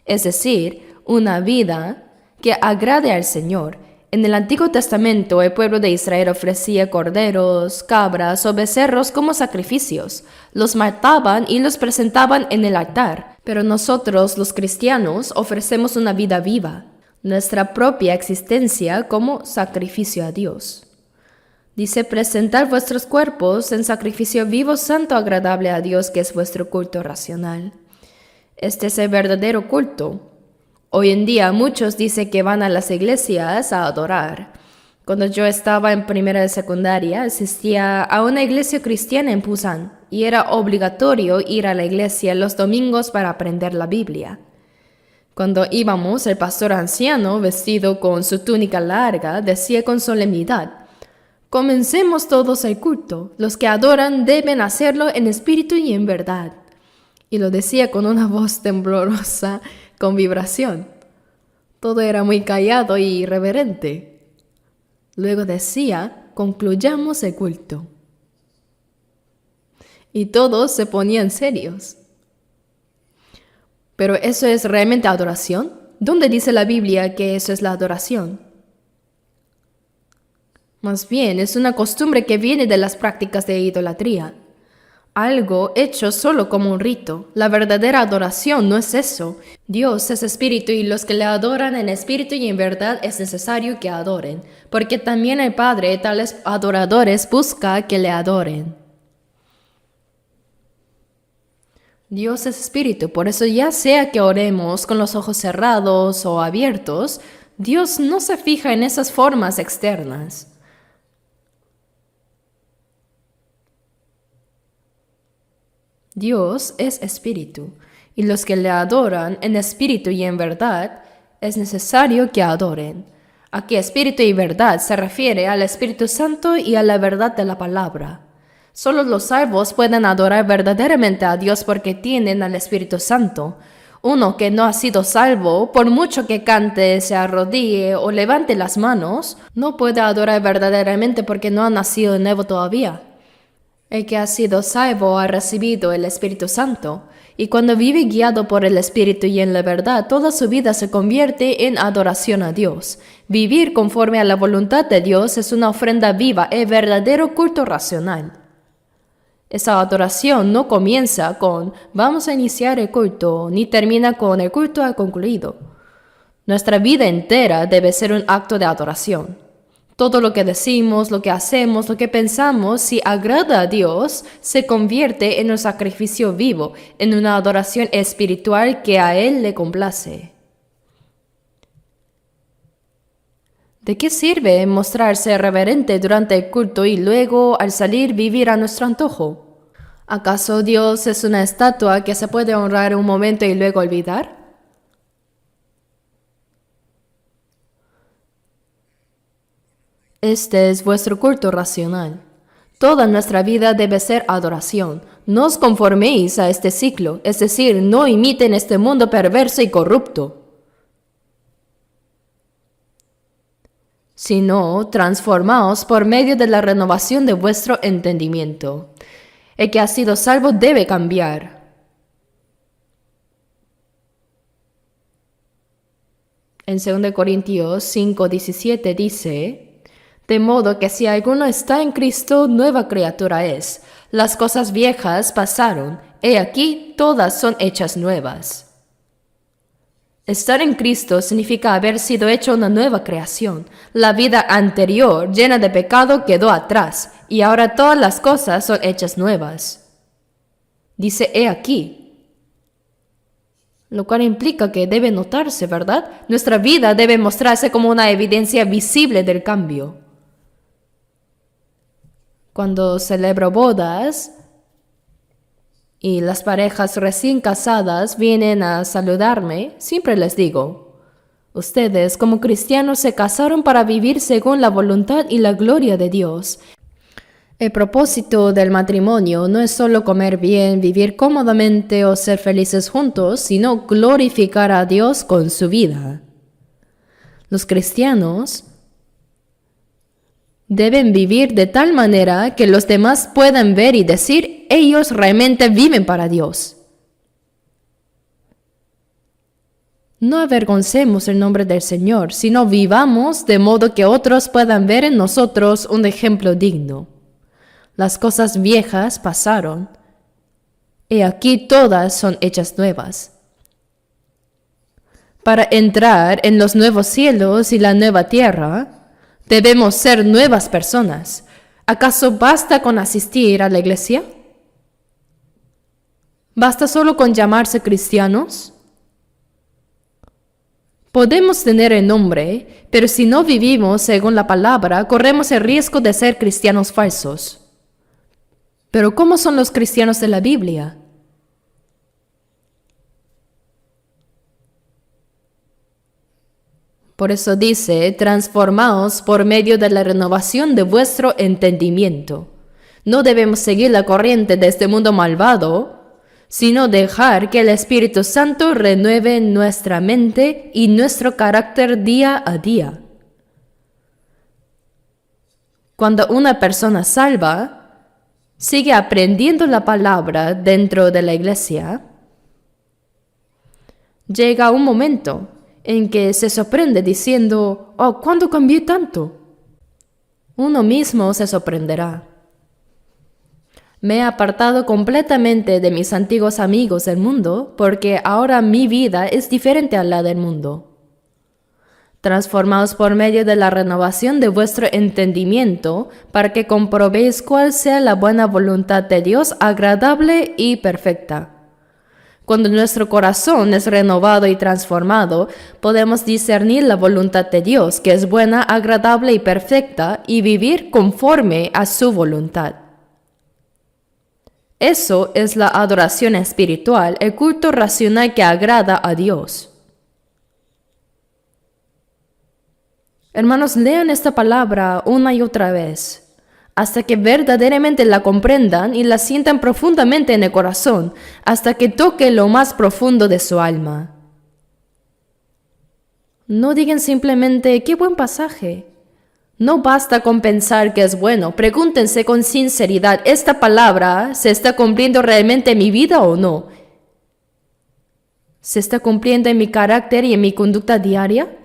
A: Es decir, una vida que agrade al Señor. En el Antiguo Testamento, el pueblo de Israel ofrecía corderos, cabras o becerros como sacrificios. Los mataban y los presentaban en el altar. Pero nosotros, los cristianos, ofrecemos una vida viva, nuestra propia existencia como sacrificio a Dios. Dice, presentar vuestros cuerpos en sacrificio vivo, santo, agradable a Dios, que es vuestro culto racional. Este es el verdadero culto. Hoy en día muchos dicen que van a las iglesias a adorar. Cuando yo estaba en primera de secundaria, asistía a una iglesia cristiana en Pusan y era obligatorio ir a la iglesia los domingos para aprender la Biblia. Cuando íbamos, el pastor anciano, vestido con su túnica larga, decía con solemnidad, comencemos todos el culto. Los que adoran deben hacerlo en espíritu y en verdad. Y lo decía con una voz temblorosa, con vibración. Todo era muy callado y irreverente. Luego decía, concluyamos el culto. Y todos se ponían serios. ¿Pero eso es realmente adoración? ¿Dónde dice la Biblia que eso es la adoración? Más bien, es una costumbre que viene de las prácticas de idolatría. Algo hecho solo como un rito. La verdadera adoración no es eso. Dios es espíritu y los que le adoran en espíritu y en verdad es necesario que adoren, porque también el Padre tales adoradores busca que le adoren. Dios es espíritu, por eso ya sea que oremos con los ojos cerrados o abiertos, Dios no se fija en esas formas externas. Dios es espíritu, y los que le adoran en espíritu y en verdad, es necesario que adoren. Aquí espíritu y verdad se refiere al Espíritu Santo y a la verdad de la palabra. Solo los salvos pueden adorar verdaderamente a Dios porque tienen al Espíritu Santo. Uno que no ha sido salvo, por mucho que cante, se arrodille o levante las manos, no puede adorar verdaderamente porque no ha nacido de nuevo todavía. El que ha sido salvo ha recibido el Espíritu Santo, y cuando vive guiado por el Espíritu y en la verdad, toda su vida se convierte en adoración a Dios. Vivir conforme a la voluntad de Dios es una ofrenda viva y verdadero culto racional. Esa adoración no comienza con vamos a iniciar el culto, ni termina con el culto ha concluido. Nuestra vida entera debe ser un acto de adoración. Todo lo que decimos, lo que hacemos, lo que pensamos, si agrada a Dios, se convierte en un sacrificio vivo, en una adoración espiritual que a Él le complace. ¿De qué sirve mostrarse reverente durante el culto y luego, al salir, vivir a nuestro antojo? ¿Acaso Dios es una estatua que se puede honrar un momento y luego olvidar? Este es vuestro culto racional. Toda nuestra vida debe ser adoración. No os conforméis a este ciclo, es decir, no imiten este mundo perverso y corrupto, sino transformaos por medio de la renovación de vuestro entendimiento. El que ha sido salvo debe cambiar. En 2 Corintios 5:17 dice: de modo que si alguno está en Cristo, nueva criatura es. Las cosas viejas pasaron, he aquí todas son hechas nuevas. Estar en Cristo significa haber sido hecho una nueva creación. La vida anterior, llena de pecado, quedó atrás, y ahora todas las cosas son hechas nuevas. Dice, he aquí. Lo cual implica que debe notarse, ¿verdad? Nuestra vida debe mostrarse como una evidencia visible del cambio. Cuando celebro bodas y las parejas recién casadas vienen a saludarme, siempre les digo, ustedes como cristianos se casaron para vivir según la voluntad y la gloria de Dios. El propósito del matrimonio no es solo comer bien, vivir cómodamente o ser felices juntos, sino glorificar a Dios con su vida. Los cristianos deben vivir de tal manera que los demás puedan ver y decir, ellos realmente viven para Dios. No avergoncemos el nombre del Señor, sino vivamos de modo que otros puedan ver en nosotros un ejemplo digno. Las cosas viejas pasaron, y aquí todas son hechas nuevas. Para entrar en los nuevos cielos y la nueva tierra, debemos ser nuevas personas. ¿Acaso basta con asistir a la iglesia? ¿Basta solo con llamarse cristianos? Podemos tener el nombre, pero si no vivimos según la palabra, corremos el riesgo de ser cristianos falsos. Pero ¿cómo son los cristianos de la Biblia? Por eso dice, transformaos por medio de la renovación de vuestro entendimiento. No debemos seguir la corriente de este mundo malvado, sino dejar que el Espíritu Santo renueve nuestra mente y nuestro carácter día a día. Cuando una persona salva sigue aprendiendo la palabra dentro de la iglesia, llega un momento en que se sorprende diciendo, oh, ¿cuándo cambié tanto? Uno mismo se sorprenderá. Me he apartado completamente de mis antiguos amigos del mundo porque ahora mi vida es diferente a la del mundo. Transformaos por medio de la renovación de vuestro entendimiento para que comprobéis cuál sea la buena voluntad de Dios agradable y perfecta. Cuando nuestro corazón es renovado y transformado, podemos discernir la voluntad de Dios, que es buena, agradable y perfecta, y vivir conforme a su voluntad. Eso es la adoración espiritual, el culto racional que agrada a Dios. Hermanos, lean esta palabra una y otra vez, hasta que verdaderamente la comprendan y la sientan profundamente en el corazón, hasta que toque lo más profundo de su alma. No digan simplemente, ¡qué buen pasaje! No basta con pensar que es bueno. Pregúntense con sinceridad, ¿esta palabra se está cumpliendo realmente en mi vida o no? ¿Se está cumpliendo en mi carácter y en mi conducta diaria?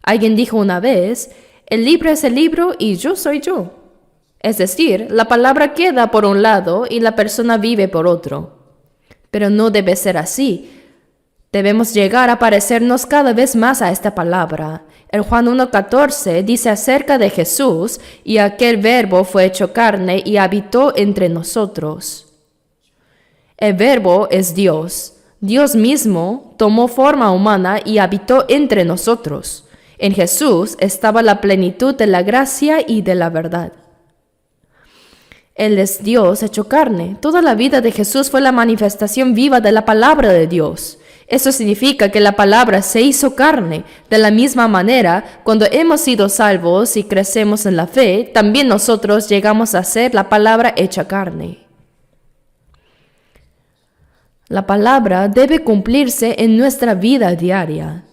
A: Alguien dijo una vez, el libro es el libro y yo soy yo. Es decir, la palabra queda por un lado y la persona vive por otro. Pero no debe ser así. Debemos llegar a parecernos cada vez más a esta palabra. El Juan 1:14 dice acerca de Jesús, y aquel verbo fue hecho carne y habitó entre nosotros. El verbo es Dios. Dios mismo tomó forma humana y habitó entre nosotros. En Jesús estaba la plenitud de la gracia y de la verdad. Él es Dios hecho carne. Toda la vida de Jesús fue la manifestación viva de la palabra de Dios. Eso significa que la palabra se hizo carne. De la misma manera, cuando hemos sido salvos y crecemos en la fe, también nosotros llegamos a ser la palabra hecha carne. La palabra debe cumplirse en nuestra vida diaria.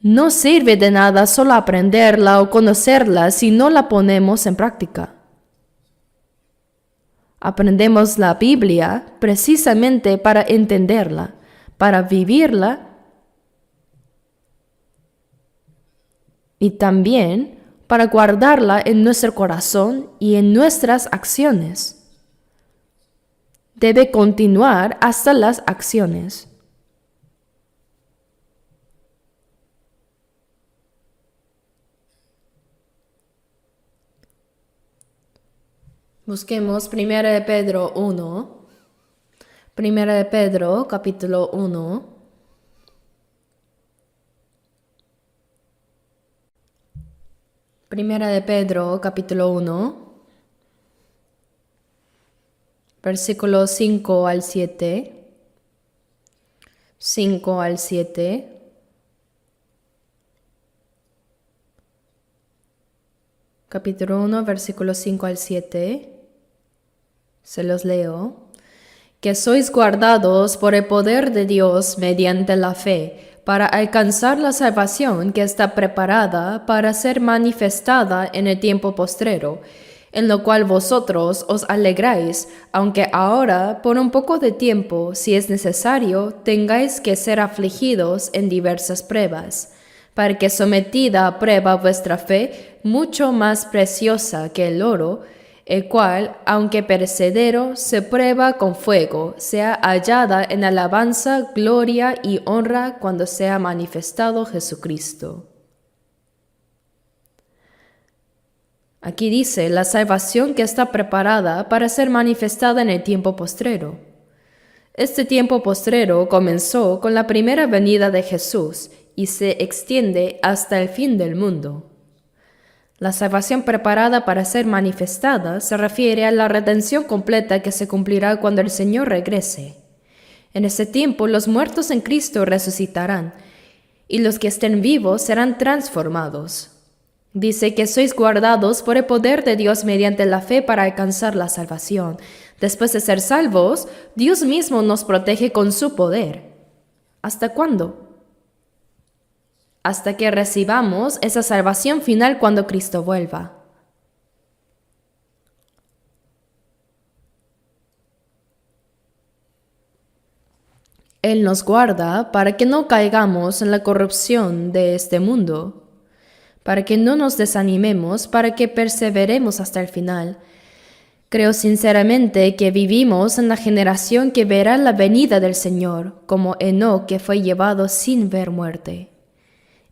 A: No sirve de nada solo aprenderla o conocerla si no la ponemos en práctica. Aprendemos la Biblia precisamente para entenderla, para vivirla y también para guardarla en nuestro corazón y en nuestras acciones. Debe continuar hasta las acciones. Busquemos 1 de Pedro 1. 1 de Pedro, capítulo 1. Primera de Pedro, capítulo 1. Versículos 5 al 7. 5 al 7. Capítulo 1, versículos 5 al 7. Se los leo. Que sois guardados por el poder de Dios mediante la fe, para alcanzar la salvación que está preparada para ser manifestada en el tiempo postrero, en lo cual vosotros os alegráis, aunque ahora, por un poco de tiempo, si es necesario, tengáis que ser afligidos en diversas pruebas, para que sometida a prueba vuestra fe, mucho más preciosa que el oro, el cual, aunque perecedero, se prueba con fuego, sea hallada en alabanza, gloria y honra cuando sea manifestado Jesucristo. Aquí dice la salvación que está preparada para ser manifestada en el tiempo postrero. Este tiempo postrero comenzó con la primera venida de Jesús y se extiende hasta el fin del mundo. La salvación preparada para ser manifestada se refiere a la redención completa que se cumplirá cuando el Señor regrese. En ese tiempo los muertos en Cristo resucitarán, y los que estén vivos serán transformados. Dice que sois guardados por el poder de Dios mediante la fe para alcanzar la salvación. Después de ser salvos, Dios mismo nos protege con su poder. ¿Hasta cuándo? Hasta que recibamos esa salvación final cuando Cristo vuelva. Él nos guarda para que no caigamos en la corrupción de este mundo, para que no nos desanimemos, para que perseveremos hasta el final. Creo sinceramente que vivimos en la generación que verá la venida del Señor, como Enoc, que fue llevado sin ver muerte.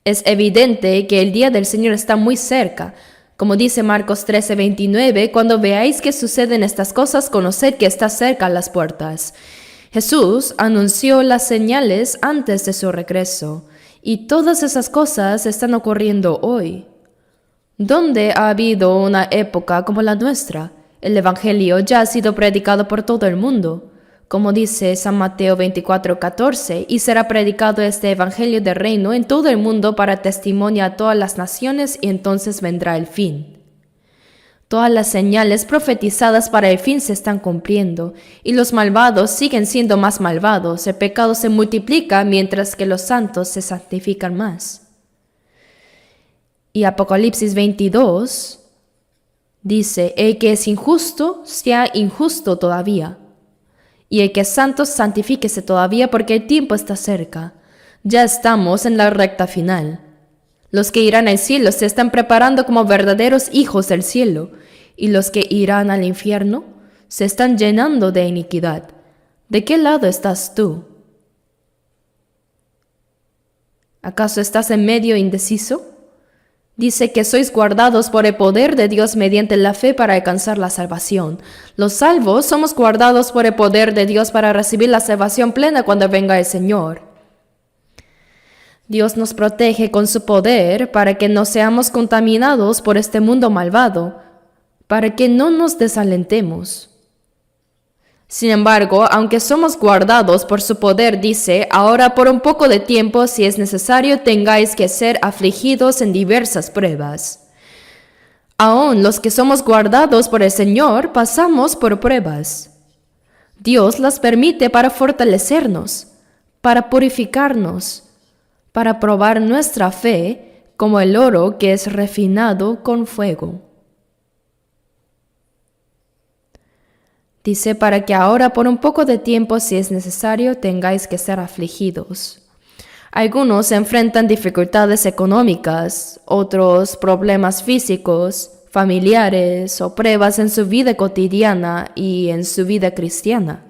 A: Es evidente que el día del Señor está muy cerca. Como dice Marcos 13:29, cuando veáis que suceden estas cosas, conoced que está cerca a las puertas. Jesús anunció las señales antes de su regreso, y todas esas cosas están ocurriendo hoy. ¿Dónde ha habido una época como la nuestra? El Evangelio ya ha sido predicado por todo el mundo. Como dice San Mateo 24:14, y será predicado este Evangelio del reino en todo el mundo para testimonio a todas las naciones, y entonces vendrá el fin. Todas las señales profetizadas para el fin se están cumpliendo, y los malvados siguen siendo más malvados, el pecado se multiplica mientras que los santos se santifican más. Y Apocalipsis 22 Dice, el que es injusto, sea injusto todavía. Y el que es santo, santifíquese todavía porque el tiempo está cerca. Ya estamos en la recta final. Los que irán al cielo se están preparando como verdaderos hijos del cielo, y los que irán al infierno se están llenando de iniquidad. ¿De qué lado estás tú? ¿Acaso estás en medio indeciso? Dice que sois guardados por el poder de Dios mediante la fe para alcanzar la salvación. Los salvos somos guardados por el poder de Dios para recibir la salvación plena cuando venga el Señor. Dios nos protege con su poder para que no seamos contaminados por este mundo malvado, para que no nos desalentemos. Sin embargo, aunque somos guardados por su poder, dice, ahora por un poco de tiempo, si es necesario, tengáis que ser afligidos en diversas pruebas. Aún los que somos guardados por el Señor pasamos por pruebas. Dios las permite para fortalecernos, para purificarnos, para probar nuestra fe como el oro que es refinado con fuego. Dice, para que ahora por un poco de tiempo, si es necesario, tengáis que ser afligidos. Algunos enfrentan dificultades económicas, otros problemas físicos, familiares o pruebas en su vida cotidiana y en su vida cristiana.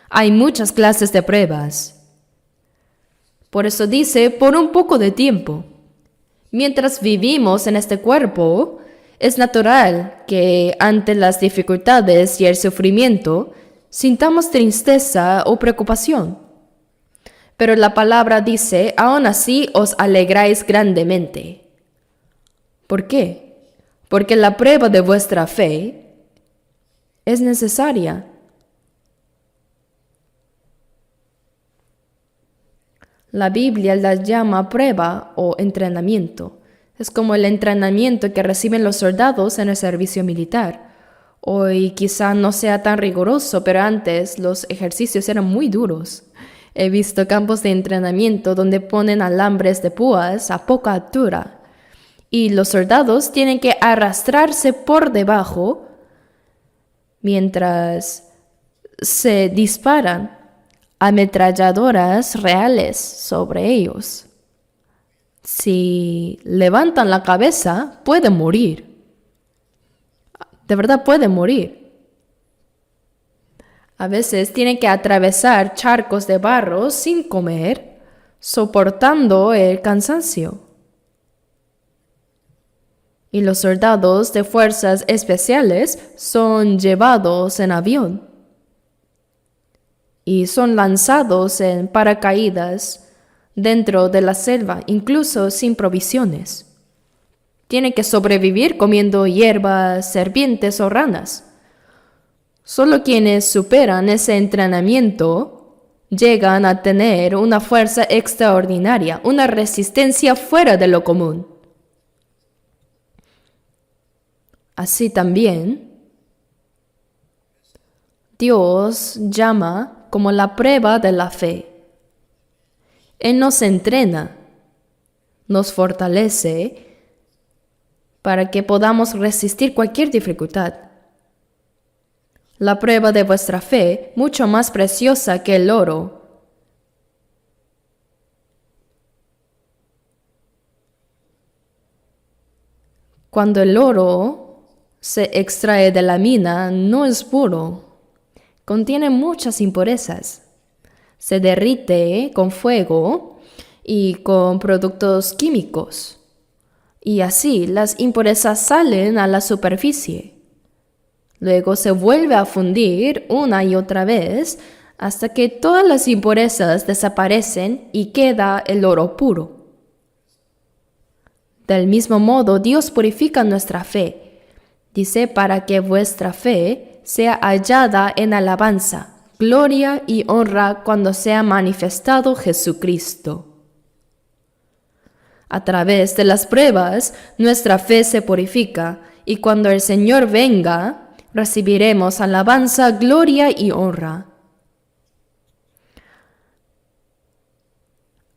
A: Hay muchas clases de pruebas. Por eso dice, por un poco de tiempo. Mientras vivimos en este cuerpo, es natural que ante las dificultades y el sufrimiento sintamos tristeza o preocupación. Pero la palabra dice, aún así os alegráis grandemente. ¿Por qué? Porque la prueba de vuestra fe es necesaria. La Biblia la llama prueba o entrenamiento. Es como el entrenamiento que reciben los soldados en el servicio militar. Hoy quizá no sea tan riguroso, pero antes los ejercicios eran muy duros. He visto campos de entrenamiento donde ponen alambres de púas a poca altura y los soldados tienen que arrastrarse por debajo mientras se disparan ametralladoras reales sobre ellos. Si levantan la cabeza, pueden morir. De verdad pueden morir. A veces tienen que atravesar charcos de barro sin comer, soportando el cansancio. Y los soldados de fuerzas especiales son llevados en avión y son lanzados en paracaídas dentro de la selva, incluso sin provisiones. Tienen que sobrevivir comiendo hierbas, serpientes o ranas. Solo quienes superan ese entrenamiento llegan a tener una fuerza extraordinaria, una resistencia fuera de lo común. Así también, Dios llama como la prueba de la fe. Él nos entrena, nos fortalece para que podamos resistir cualquier dificultad. La prueba de vuestra fe, mucho más preciosa que el oro. Cuando el oro se extrae de la mina, no es puro. Contiene muchas impurezas. Se derrite con fuego y con productos químicos. Y así las impurezas salen a la superficie. Luego se vuelve a fundir una y otra vez hasta que todas las impurezas desaparecen y queda el oro puro. Del mismo modo, Dios purifica nuestra fe. Dice, para que vuestra fe sea hallada en alabanza, gloria y honra cuando sea manifestado Jesucristo. A través de las pruebas, nuestra fe se purifica, y cuando el Señor venga, recibiremos alabanza, gloria y honra.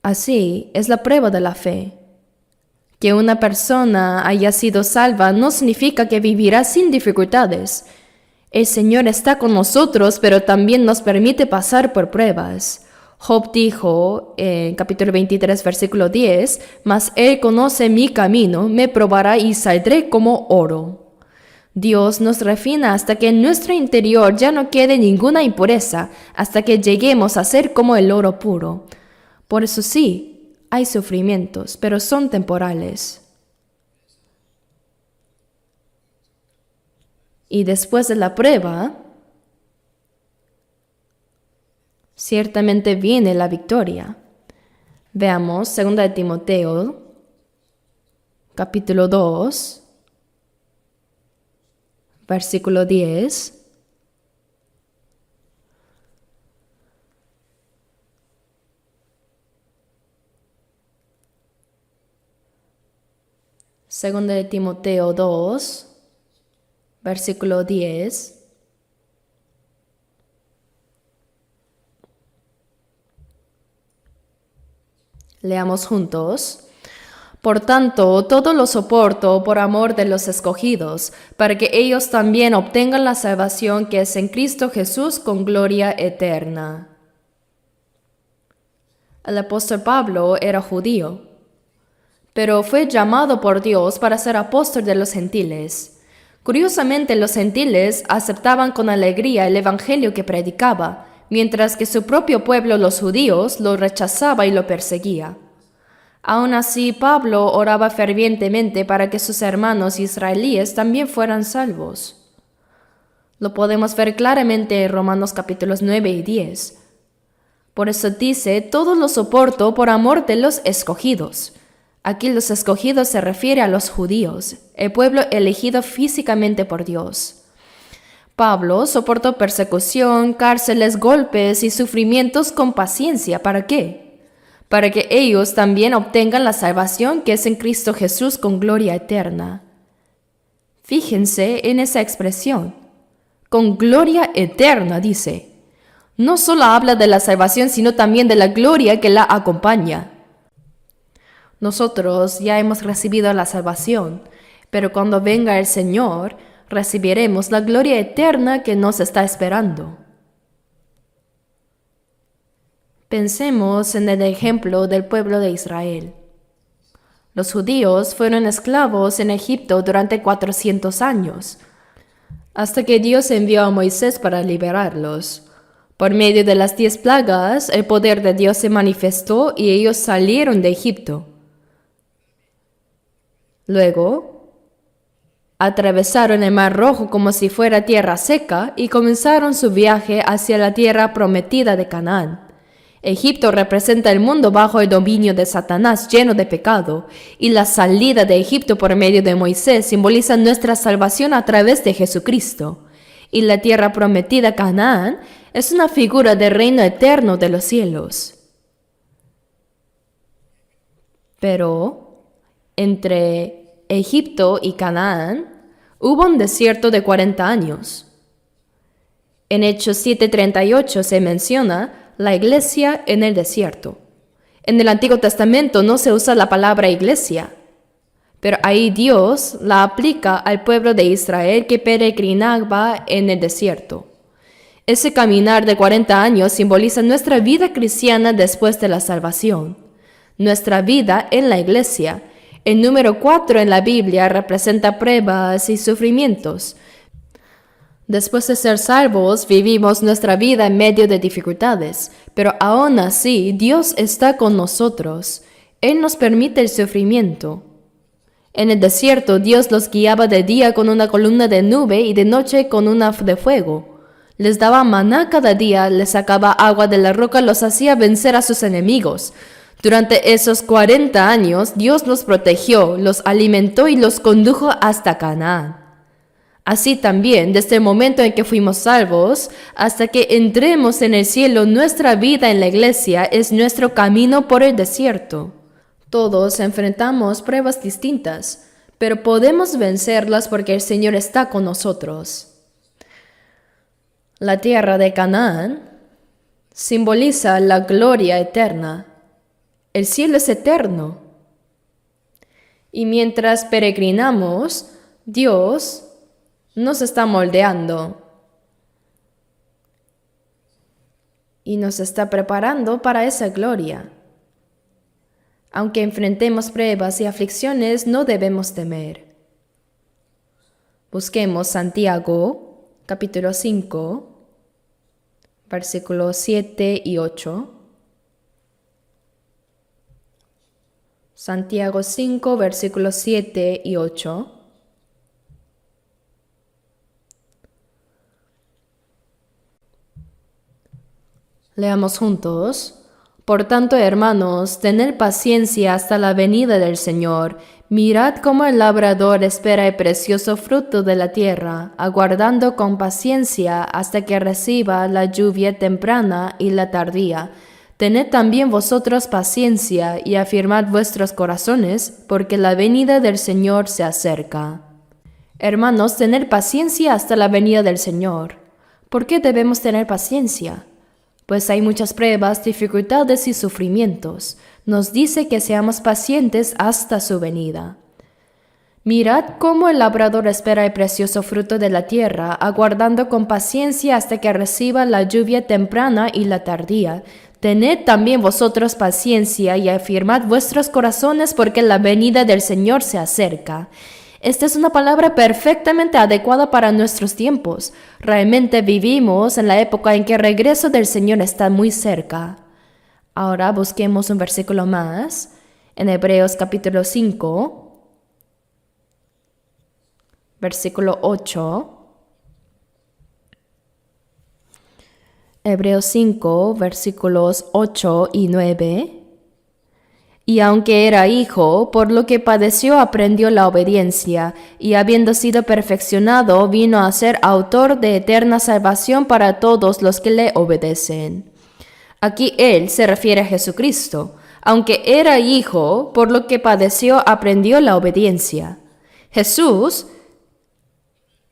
A: Así es la prueba de la fe. Que una persona haya sido salva no significa que vivirá sin dificultades. El Señor está con nosotros, pero también nos permite pasar por pruebas. Job dijo en capítulo 23, versículo 10, «Mas Él conoce mi camino, me probará y saldré como oro». Dios nos refina hasta que en nuestro interior ya no quede ninguna impureza, hasta que lleguemos a ser como el oro puro. Por eso sí, hay sufrimientos, pero son temporales. Y después de la prueba, ciertamente viene la victoria. Veamos 2 de Timoteo, capítulo 2, versículo 10. Segunda de Timoteo 2, versículo 10. Leamos juntos. Por tanto, todo lo soporto por amor de los escogidos, para que ellos también obtengan la salvación que es en Cristo Jesús con gloria eterna. El apóstol Pablo era judío, pero fue llamado por Dios para ser apóstol de los gentiles. Curiosamente, los gentiles aceptaban con alegría el evangelio que predicaba, mientras que su propio pueblo, los judíos, lo rechazaba y lo perseguía. Aún así, Pablo oraba fervientemente para que sus hermanos israelíes también fueran salvos. Lo podemos ver claramente en Romanos capítulos 9 y 10. Por eso dice, todo lo soporto por amor de los escogidos. Aquí los escogidos se refiere a los judíos, el pueblo elegido físicamente por Dios. Pablo soportó persecución, cárceles, golpes y sufrimientos con paciencia. ¿Para qué? Para que ellos también obtengan la salvación que es en Cristo Jesús con gloria eterna. Fíjense en esa expresión. Con gloria eterna, dice. No solo habla de la salvación, sino también de la gloria que la acompaña. Nosotros ya hemos recibido la salvación, pero cuando venga el Señor, recibiremos la gloria eterna que nos está esperando. Pensemos en el ejemplo del pueblo de Israel. Los judíos fueron esclavos en Egipto durante 400 años, hasta que Dios envió a Moisés para liberarlos. Por medio de las 10 plagas, el poder de Dios se manifestó y ellos salieron de Egipto. Luego, atravesaron el Mar Rojo como si fuera tierra seca y comenzaron su viaje hacia la tierra prometida de Canaán. Egipto representa el mundo bajo el dominio de Satanás lleno de pecado, y la salida de Egipto por medio de Moisés simboliza nuestra salvación a través de Jesucristo. Y la tierra prometida Canaán es una figura del reino eterno de los cielos. Pero entre Egipto y Canaán hubo un desierto de 40 años. En Hechos 7:38 se menciona la iglesia en el desierto. En el Antiguo Testamento no se usa la palabra iglesia, pero ahí Dios la aplica al pueblo de Israel que peregrinaba en el desierto. Ese caminar de 40 años simboliza nuestra vida cristiana después de la salvación, nuestra vida en la iglesia. El número 4 en la Biblia representa pruebas y sufrimientos. Después de ser salvos, vivimos nuestra vida en medio de dificultades, pero aún así Dios está con nosotros. Él nos permite el sufrimiento. En el desierto, Dios los guiaba de día con una columna de nube y de noche con una de fuego. Les daba maná cada día, les sacaba agua de la roca, los hacía vencer a sus enemigos. Durante esos 40 años, Dios los protegió, los alimentó y los condujo hasta Canaán. Así también, desde el momento en que fuimos salvos, hasta que entremos en el cielo, nuestra vida en la iglesia es nuestro camino por el desierto. Todos enfrentamos pruebas distintas, pero podemos vencerlas porque el Señor está con nosotros. La tierra de Canaán simboliza la gloria eterna. El cielo es eterno. Y mientras peregrinamos, Dios nos está moldeando y nos está preparando para esa gloria. Aunque enfrentemos pruebas y aflicciones, no debemos temer. Busquemos Santiago, capítulo 5, versículos 7 y 8. Santiago 5, versículos 7 y 8. Leamos juntos. Por tanto, hermanos, tened paciencia hasta la venida del Señor. Mirad cómo el labrador espera el precioso fruto de la tierra, aguardando con paciencia hasta que reciba la lluvia temprana y la tardía. Tened también vosotros paciencia y afirmad vuestros corazones, porque la venida del Señor se acerca. Hermanos, tened paciencia hasta la venida del Señor. ¿Por qué debemos tener paciencia? Pues hay muchas pruebas, dificultades y sufrimientos. Nos dice que seamos pacientes hasta su venida. Mirad cómo el labrador espera el precioso fruto de la tierra, aguardando con paciencia hasta que reciba la lluvia temprana y la tardía. Tened también vosotros paciencia y afirmad vuestros corazones, porque la venida del Señor se acerca. Esta es una palabra perfectamente adecuada para nuestros tiempos. Realmente vivimos en la época en que el regreso del Señor está muy cerca. Ahora busquemos un versículo más. En Hebreos capítulo 5, versículo 8. Hebreos 5, versículos 8 y 9. Y aunque era hijo, por lo que padeció aprendió la obediencia, y habiendo sido perfeccionado, vino a ser autor de eterna salvación para todos los que le obedecen. Aquí él se refiere a Jesucristo. Aunque era hijo, por lo que padeció aprendió la obediencia. Jesús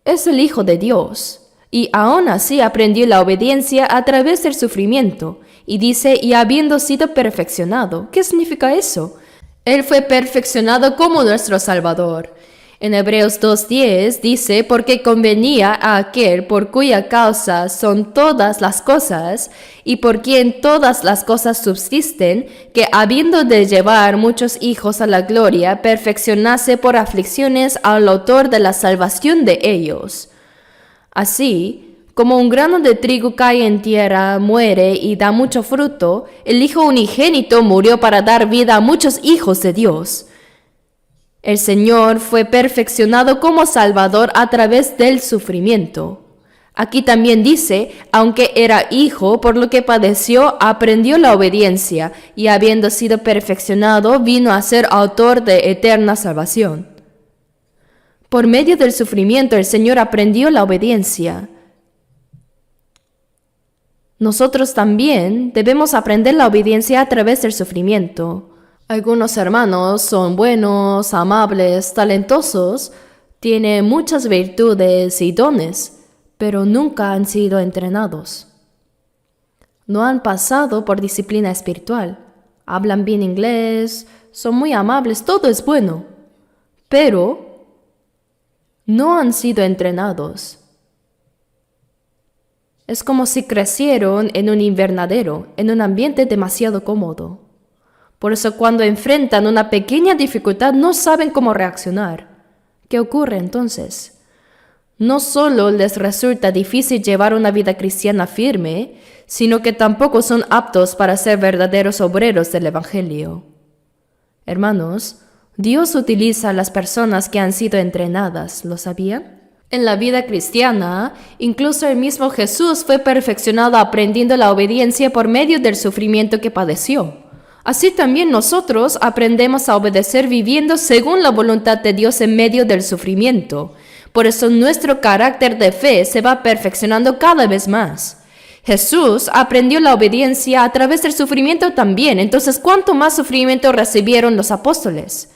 A: es el Hijo de Dios, y aún así aprendió la obediencia a través del sufrimiento. Y dice, y habiendo sido perfeccionado. ¿Qué significa eso? Él fue perfeccionado como nuestro Salvador. En Hebreos 2:10 dice, porque convenía a aquel por cuya causa son todas las cosas, y por quien todas las cosas subsisten, que habiendo de llevar muchos hijos a la gloria, perfeccionase por aflicciones al autor de la salvación de ellos. Así, como un grano de trigo cae en tierra, muere y da mucho fruto, el Hijo unigénito murió para dar vida a muchos hijos de Dios. El Señor fue perfeccionado como Salvador a través del sufrimiento. Aquí también dice, aunque era hijo, por lo que padeció, aprendió la obediencia, y habiendo sido perfeccionado, vino a ser autor de eterna salvación. Por medio del sufrimiento, el Señor aprendió la obediencia. Nosotros también debemos aprender la obediencia a través del sufrimiento. Algunos hermanos son buenos, amables, talentosos, tienen muchas virtudes y dones, pero nunca han sido entrenados. No han pasado por disciplina espiritual. Hablan bien inglés, son muy amables, todo es bueno, pero no han sido entrenados. Es como si crecieron en un invernadero, en un ambiente demasiado cómodo. Por eso cuando enfrentan una pequeña dificultad no saben cómo reaccionar. ¿Qué ocurre entonces? No solo les resulta difícil llevar una vida cristiana firme, sino que tampoco son aptos para ser verdaderos obreros del Evangelio. Hermanos, Dios utiliza a las personas que han sido entrenadas, ¿lo sabían? En la vida cristiana, incluso el mismo Jesús fue perfeccionado aprendiendo la obediencia por medio del sufrimiento que padeció. Así también nosotros aprendemos a obedecer viviendo según la voluntad de Dios en medio del sufrimiento. Por eso nuestro carácter de fe se va perfeccionando cada vez más. Jesús aprendió la obediencia a través del sufrimiento también. Entonces, ¿cuánto más sufrimiento recibieron los apóstoles?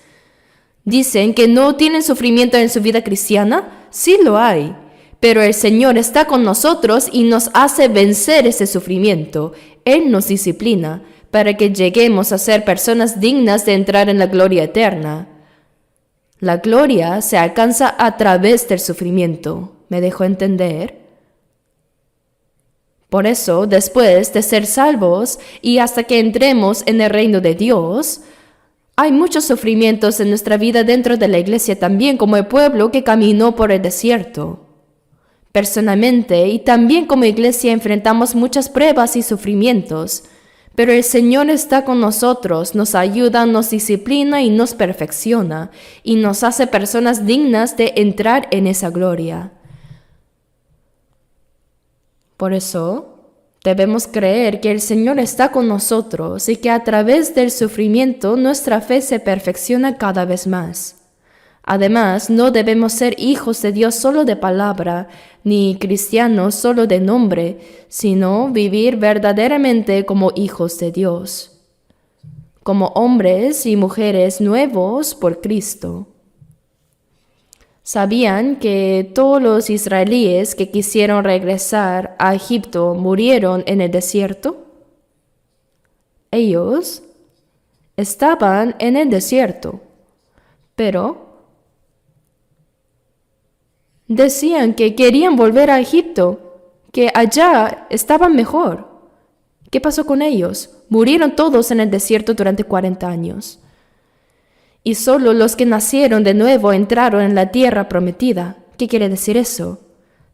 A: ¿Dicen que no tienen sufrimiento en su vida cristiana? Sí lo hay, pero el Señor está con nosotros y nos hace vencer ese sufrimiento. Él nos disciplina para que lleguemos a ser personas dignas de entrar en la gloria eterna. La gloria se alcanza a través del sufrimiento. ¿Me dejó entender? Por eso, después de ser salvos y hasta que entremos en el reino de Dios, hay muchos sufrimientos en nuestra vida dentro de la iglesia también, como el pueblo que caminó por el desierto. Personalmente y también como iglesia enfrentamos muchas pruebas y sufrimientos, pero el Señor está con nosotros, nos ayuda, nos disciplina y nos perfecciona, y nos hace personas dignas de entrar en esa gloria. Por eso, debemos creer que el Señor está con nosotros y que a través del sufrimiento nuestra fe se perfecciona cada vez más. Además, no debemos ser hijos de Dios solo de palabra, ni cristianos solo de nombre, sino vivir verdaderamente como hijos de Dios, como hombres y mujeres nuevos por Cristo. ¿Sabían que todos los israelíes que quisieron regresar a Egipto murieron en el desierto? Ellos estaban en el desierto, pero decían que querían volver a Egipto, que allá estaban mejor. ¿Qué pasó con ellos? Murieron todos en el desierto durante 40 años. Y solo los que nacieron de nuevo entraron en la tierra prometida. ¿Qué quiere decir eso?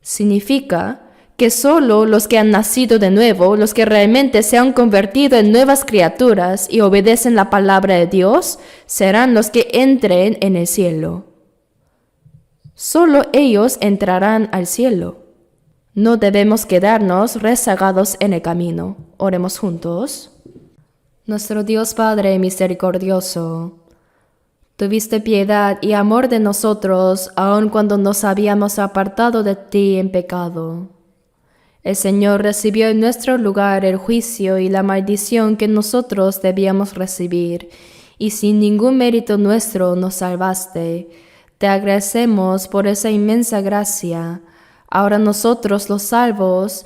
A: Significa que solo los que han nacido de nuevo, los que realmente se han convertido en nuevas criaturas y obedecen la palabra de Dios, serán los que entren en el cielo. Solo ellos entrarán al cielo. No debemos quedarnos rezagados en el camino. Oremos juntos. Nuestro Dios Padre misericordioso, tuviste piedad y amor de nosotros aun cuando nos habíamos apartado de ti en pecado. El Señor recibió en nuestro lugar el juicio y la maldición que nosotros debíamos recibir, y sin ningún mérito nuestro nos salvaste. Te agradecemos por esa inmensa gracia. Ahora nosotros, los salvos,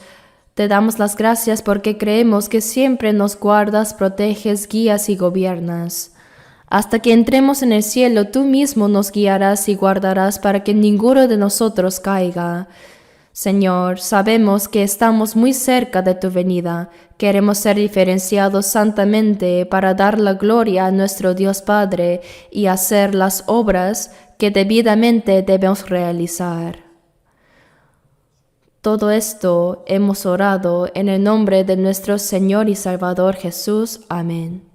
A: te damos las gracias porque creemos que siempre nos guardas, proteges, guías y gobiernas. Hasta que entremos en el cielo, tú mismo nos guiarás y guardarás para que ninguno de nosotros caiga. Señor, sabemos que estamos muy cerca de tu venida. Queremos ser diferenciados santamente para dar la gloria a nuestro Dios Padre y hacer las obras que debidamente debemos realizar. Todo esto hemos orado en el nombre de nuestro Señor y Salvador Jesús. Amén.